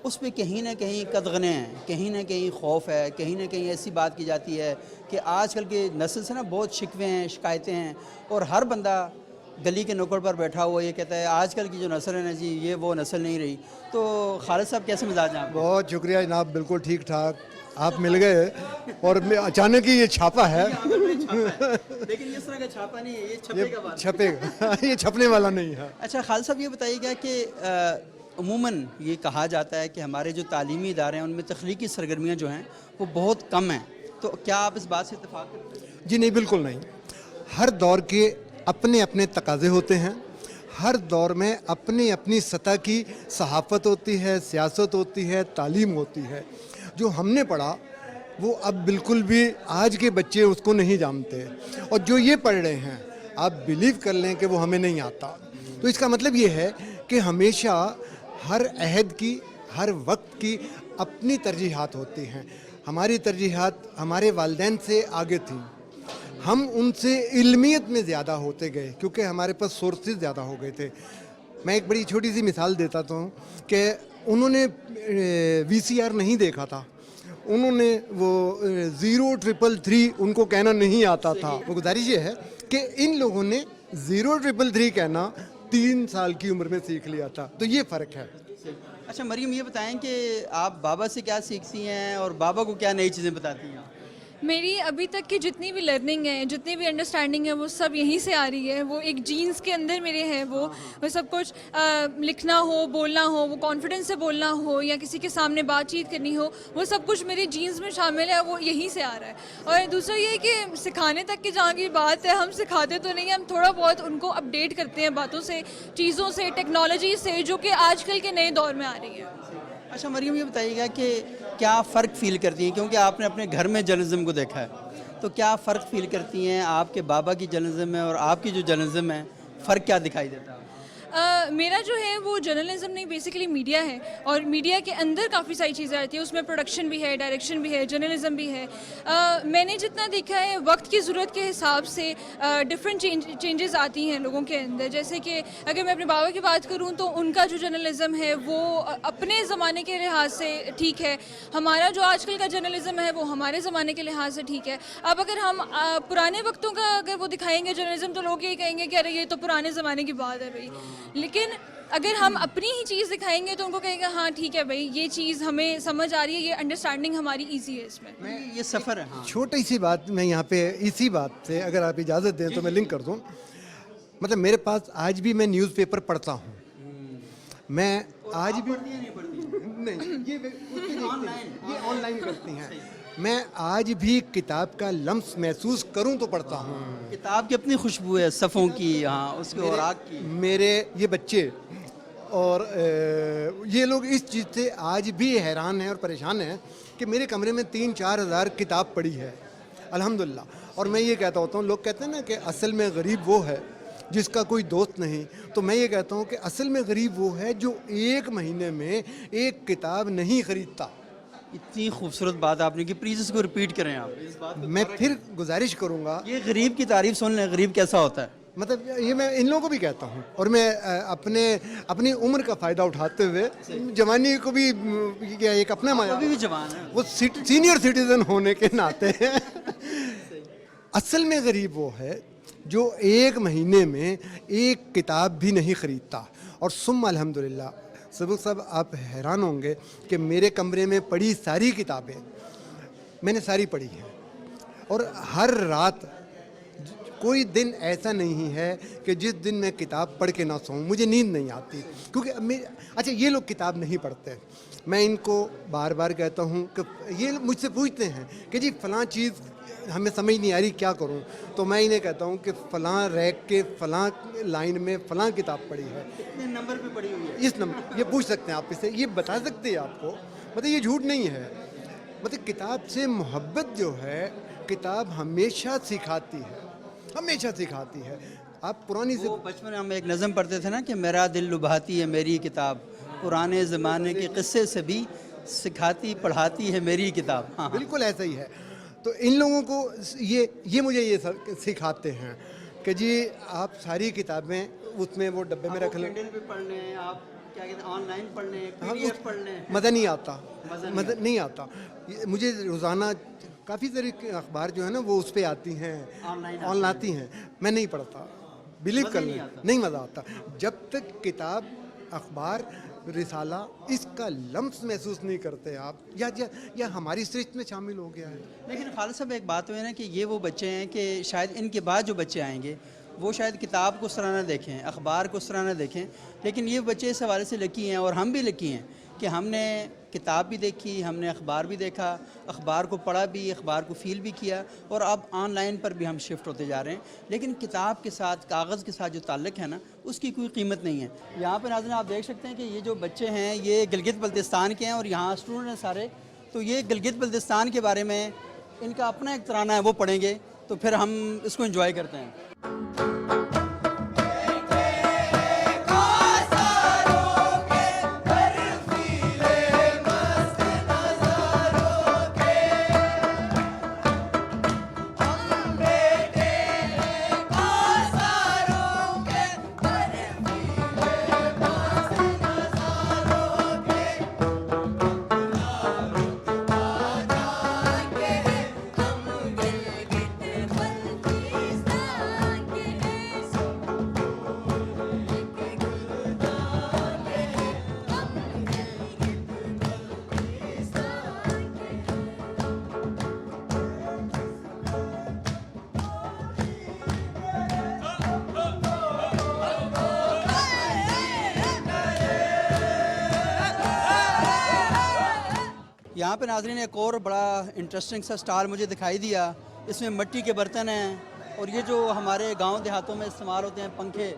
اس پہ کہیں نہ کہیں قدغنے ہیں, کہیں نہ کہیں خوف ہے, کہیں نہ کہیں ایسی بات کی جاتی ہے کہ آج کل کے نسل سے نا بہت شکوے ہیں, شکایتیں ہیں, اور ہر بندہ گلی کے نکڑ پر بیٹھا ہوا یہ کہتا ہے آج کل کی جو نسل ہے نا جی یہ وہ نسل نہیں رہی. تو خالد صاحب کیسے مزاج ہیں آپ؟ بہت شکریہ جناب, بالکل ٹھیک ٹھاک, آپ مل گئے اور اچانک ہی یہ چھاپا ہے. लेकिन इस तरह का छापा नहीं है, ये छपेगा बाद में। छपेगा ये छपने वाला नहीं है। अच्छा खालिद साहब ये बताइएगा कि अमूमन ये कहा जाता है कि हमारे जो तालीमी इदारे हैं उनमें तख्लीकी सरगर्मियाँ जो हैं वो बहुत कम हैं, तो क्या आप इस बात से इत्तेफाक करते हैं? जी नहीं, बिल्कुल नहीं। हर दौर के अपने अपने तकाज़े होते हैं, हर दौर में अपनी अपनी सतह की सहाफ़त होती है, सियासत होती है, तालीम होती है। जो हमने पढ़ा वो अब बिल्कुल भी आज के बच्चे उसको नहीं जानते, और जो ये पढ़ रहे हैं आप बिलीव कर लें कि वो हमें नहीं आता। तो इसका मतलब ये है कि हमेशा हर अहद की, हर वक्त की अपनी तरजीहात होती हैं। हमारी तरजीहात हमारे वालिदैन से आगे थी, हम उनसे इल्मियत में ज़्यादा होते गए क्योंकि हमारे पास सोर्सेज ज़्यादा हो गए थे। मैं एक बड़ी छोटी सी मिसाल देता हूँ कि उन्होंने VCR नहीं देखा था, उन्होंने वो 0333 उनको कहना नहीं आता था। वो गुजारिश ये है कि इन लोगों ने 0333 कहना 3 साल की उम्र में सीख लिया था, तो ये फ़र्क है। अच्छा मरीम ये बताएं कि आप बाबा से क्या सीखती हैं और बाबा को क्या नई चीज़ें बताती हैं? मेरी अभी तक की जितनी भी लर्निंग है, जितनी भी अंडरस्टैंडिंग है, वो सब यहीं से आ रही है। वो एक जीन्स के अंदर मेरे है, वो सब कुछ लिखना हो, बोलना हो, वो कॉन्फिडेंस से बोलना हो या किसी के सामने बातचीत करनी हो, वो सब कुछ मेरी जीन्स में शामिल है, वो यहीं से आ रहा है। और दूसरा ये है कि सिखाने तक की जहाँ की बात है, हम सिखाते तो नहीं, हम थोड़ा बहुत उनको अपडेट करते हैं बातों से, चीज़ों से, टेक्नोलॉजी से, जो कि आजकल के नए दौर में आ रही है। अच्छा मरीम ये बताइएगा कि क्या फ़र्क फ़ील करती हैं, क्योंकि आपने अपने घर में जर्नलिज्म को देखा है, तो क्या फ़र्क फ़ील करती हैं आपके बाबा की जर्नलिज्म में और आपकी जो जर्नलिज्म है, फ़र्क क्या दिखाई देता है? मेरा जो है वो जर्नलिज्म नहीं, बेसिकली मीडिया है, और मीडिया के अंदर काफ़ी सारी चीज़ें आती हैं, उसमें प्रोडक्शन भी है, डायरेक्शन भी है, जर्नलिज्म भी है। मैंने जितना देखा है वक्त की ज़रूरत के हिसाब से डिफरेंट चेंजेस आती हैं लोगों के अंदर। जैसे कि अगर मैं अपने बाबा की बात करूं तो उनका जो जर्नलिज्म है वो अपने ज़माने के लिहाज से ठीक है, हमारा जो आजकल का जर्नलिज्म है वो हमारे ज़माने के लिहाज से ठीक है। अब अगर हम पुराने वक्तों का अगर वो दिखाएंगे जर्नलिज्म, तो लोग यही कहेंगे कि अरे ये तो पुराने ज़माने की बात है भाई। लेकिन अगर हम अपनी ही चीज़ दिखाएंगे तो उनको कहेगा हाँ ठीक है भाई, ये चीज़ हमें समझ आ रही है, ये अंडरस्टैंडिंग हमारी इजी है इसमें। ये सफ़र है। हाँ। छोटी सी बात मैं यहाँ पे इसी बात से अगर आप इजाज़त दें तो मैं लिंक कर दूँ। मतलब मेरे पास आज भी मैं न्यूज़पेपर पढ़ता हूँ, मैं आज भी नहीं, ये ऑनलाइन करती हैं, मैं आज भी किताब का लम्स महसूस करूं तो पढ़ता हूं। किताब की अपनी खुशबू है, सफ़ों की, हाँ उसके और आग की। मेरे ये बच्चे और ये लोग इस चीज़ से आज भी हैरान हैं और परेशान हैं कि मेरे कमरे में 3-4 हज़ार किताब पड़ी है अल्हम्दुलिल्लाह। और मैं ये कहता होता हूँ, लोग कहते हैं ना कि असल में गरीब वो है जिसका कोई दोस्त नहीं, तो मैं ये कहता हूँ कि असल में गरीब वो है जो 1 महीने में एक किताब नहीं ख़रीदता। इतनी खूबसूरत बात आपने की, प्लीज़ इसको रिपीट करें आप। इस बात मैं फिर गुजारिश करूँगा, ये गरीब की तारीफ सुन लें, गरीब कैसा होता है। मतलब ये मैं इन लोगों को भी कहता हूँ, और मैं अपनी उम्र का फ़ायदा उठाते हुए जवानी को भी एक अपना माया, अभी भी जवान है, वो सीनियर सिटीज़न होने के नाते असल में गरीब वो है जो 1 महीने में एक किताब भी नहीं ख़रीदता। और सुम्मा अल्हम्दुलिल्लाह सबक साहब, आप हैरान होंगे कि मेरे कमरे में पड़ी सारी किताबें मैंने सारी पढ़ी हैं, और हर रात कोई दिन ऐसा नहीं है कि जिस दिन मैं किताब पढ़ के ना सोऊं, मुझे नींद नहीं आती। क्योंकि अच्छा ये लोग किताब नहीं पढ़ते, मैं इनको बार बार कहता हूँ कि ये मुझसे पूछते हैं कि जी फ़लाँ चीज़ हमें समझ नहीं आ रही क्या करूं, तो मैं इन्हें कहता हूं कि फ़लाँ रैक के फ़लाँ लाइन में फ़लाँ किताब पड़ी है, कितने नंबर पे पड़ी हुई है, इस नंबर, ये पूछ सकते हैं आप इससे, ये बता सकते हैं आपको। मतलब ये झूठ नहीं है, मतलब किताब से मोहब्बत जो है किताब हमेशा सिखाती है, हमेशा सिखाती है। आप पुरानी से बचपन में हम एक नज़म पढ़ते थे ना कि मेरा दिल लुभाती है मेरी किताब, पुराने ज़माने के किस्से से भी सिखाती पढ़ाती है मेरी किताब। हाँ बिल्कुल ऐसा ही है। तो इन लोगों को ये मुझे ये सिखाते हैं कि जी आप सारी किताबें उसमें वो डब्बे में रख लें, पे पढ़ लें, आप क्या कहते हैं ऑनलाइन पढ़ लें, PDF पढ़ लें, मज़ा नहीं आता, मज़ा नहीं आता। मुझे रोज़ाना काफ़ी सारी अखबार जो है ना वो उस पर आती हैं, ऑनलाइन आती हैं, मैं नहीं पढ़ता, बिलीव कर लें, नहीं मज़ा आता। जब तक किताब अखबार रिसाला इसका लम्स महसूस नहीं करते आप, या हमारी सृष्टि में शामिल हो गया है। लेकिन खालिद साहब एक बात है ना कि ये वो बच्चे हैं कि शायद इनके बाद जो बच्चे आएंगे वो शायद किताब को उस तरह ना देखें, अखबार को उस तरह ना देखें, लेकिन ये बच्चे इस हवाले से लकी हैं और हम भी लकी हैं कि हमने किताब भी देखी, हमने अखबार भी देखा, अखबार को पढ़ा भी, अखबार को फ़ील भी किया और अब ऑनलाइन पर भी हम शिफ्ट होते जा रहे हैं। लेकिन किताब के साथ, कागज़ के साथ जो ताल्लुक़ है ना, उसकी कोई कीमत नहीं है। यहाँ पर नाज़रीन आप देख सकते हैं कि ये जो बच्चे हैं ये गिलगित बल्तिस्तान के हैं और यहाँ स्टूडेंट हैं सारे, तो ये गिलगित बल्तिस्तान के बारे में इनका अपना एक तराना है वो पढ़ेंगे, तो फिर हम इसको एंजॉय करते हैं। यहाँ पे नाज़रीन एक और बड़ा इंटरेस्टिंग सा स्टॉल मुझे दिखाई दिया। इसमें मिट्टी के बर्तन हैं और ये जो हमारे गांव देहातों में इस्तेमाल होते हैं पंखे,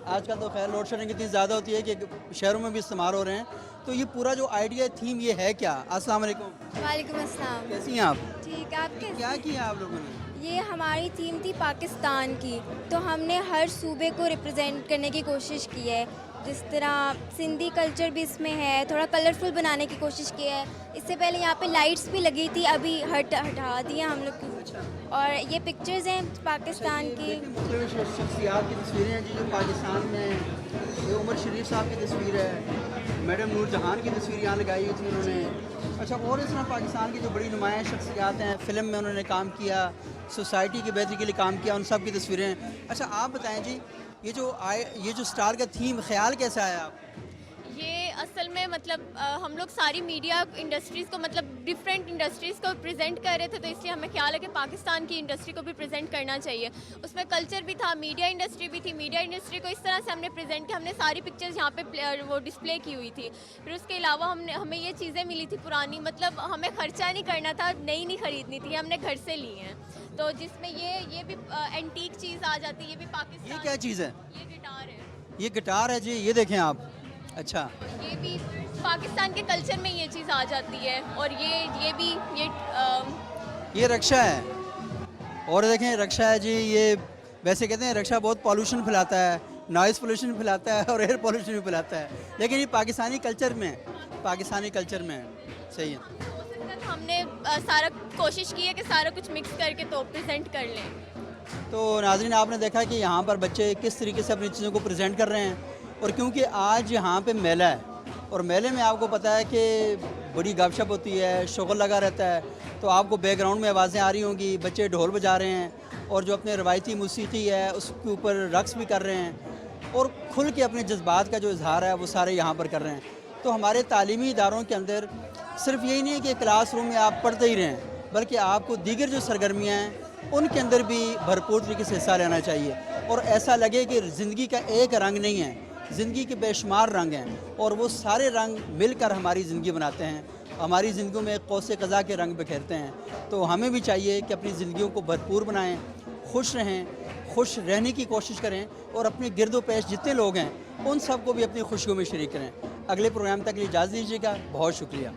आजकल तो खैर लोड शेडिंग इतनी ज़्यादा होती है कि शहरों में भी इस्तेमाल हो रहे हैं, तो ये पूरा जो आइडिया थीम ये है क्या? अस्सलाम वालेकुम। वालेकुम अस्सलाम। कैसी हैं आप? ठीक, आप कैसे? क्या किया आप लोगों ने? ये हमारी थीम थी पाकिस्तान की, तो हमने हर सूबे को रिप्रेजेंट करने की कोशिश की है। जिस तरह सिंधी कल्चर भी इसमें है, थोड़ा कलरफुल बनाने की कोशिश की है। इससे पहले यहाँ पे लाइट्स भी लगी थी, अभी हटा दी हैं हम लोग की। और ये पिक्चर्स हैं पाकिस्तान की, शख्सियात की तस्वीरें हैं जो पाकिस्तान में, ये उमर शरीफ साहब की तस्वीर है, मैडम नूर जहान की तस्वीर यहाँ लगाई हुई थी उन्होंने। अच्छा, और इस तरह पाकिस्तान की जो बड़ी नुमायाँ शख्सियात हैं, फ़िल्म में उन्होंने काम किया, सोसाइटी की बेहतरी के लिए काम किया, उन सब की तस्वीरें हैं। अच्छा, आप बताएं जी, ये जो स्टार का थीम ख्याल कैसे आया आप? ये असल में मतलब हम लोग सारी मीडिया इंडस्ट्रीज़ को, मतलब डिफरेंट इंडस्ट्रीज़ को प्रेजेंट कर रहे थे, तो इसलिए हमें ख्याल है कि पाकिस्तान की इंडस्ट्री को भी प्रेजेंट करना चाहिए। उसमें कल्चर भी था, मीडिया इंडस्ट्री भी थी। मीडिया इंडस्ट्री को इस तरह से हमने प्रेजेंट किया, हमने सारी पिक्चर्स यहाँ पे वो डिस्प्ले की हुई थी। फिर उसके अलावा हमें ये चीज़ें मिली थी पुरानी, मतलब हमें ख़र्चा नहीं करना था, नई नहीं ख़रीदनी थी, हमने घर से ली हैं। तो जिसमें ये भी एंटीक चीज़ आ जाती है, ये भी पाकिस्तान। ये क्या चीज़ है? ये गिटार है। ये गिटार है जी, ये देखें आप। अच्छा, ये भी पाकिस्तान के कल्चर में ये चीज़ आ जाती है। और ये भी ये रक्षा है, और देखें रक्षा है जी। ये वैसे कहते हैं रक्षा बहुत पॉल्यूशन फैलाता है, नॉइज़ पोल्यूशन फैलाता है और एयर पोल्यूशन भी फैलाता है, लेकिन ये पाकिस्तानी कल्चर में है। सही है। हमने सारा कोशिश की है कि सारा कुछ मिक्स करके तो प्रेजेंट कर लें। तो नाज़रीन आपने देखा कि यहाँ पर बच्चे किस तरीके से अपनी चीज़ों को प्रेजेंट कर रहे हैं। और क्योंकि आज यहाँ पे मेला है और मेले में आपको पता है कि बड़ी गपशप होती है, शोगल लगा रहता है, तो आपको बैकग्राउंड में आवाज़ें आ रही होंगी, बच्चे ढोल बजा रहे हैं और जो अपने रवायती मौसीकी है उसके ऊपर रक़्स भी कर रहे हैं और खुल के अपने जज्बात का जो इजहार है वो सारे यहाँ पर कर रहे हैं। तो हमारे तालीमी इदारों के अंदर सिर्फ यही नहीं है कि क्लास रूम में आप पढ़ते ही रहें, बल्कि आपको दीगर जो सरगर्मियाँ हैं उनके अंदर भी भरपूर तरीके से हिस्सा लेना चाहिए और ऐसा लगे कि ज़िंदगी का एक रंग नहीं है, ज़िंदगी के बेशुमार रंग हैं और वो सारे रंग मिलकर हमारी ज़िंदगी बनाते हैं, हमारी ज़िंदगी में कौसे क़ज़ा के रंग बिखेरते हैं। तो हमें भी चाहिए कि अपनी ज़िंदगियों को भरपूर बनाएं, खुश रहें, खुश रहने की कोशिश करें और अपने गिरदो पेश जितने लोग हैं उन सबको भी अपनी खुशियों में शरीक करें। अगले प्रोग्राम तक के लिए इजाज़त दीजिएगा। बहुत शुक्रिया।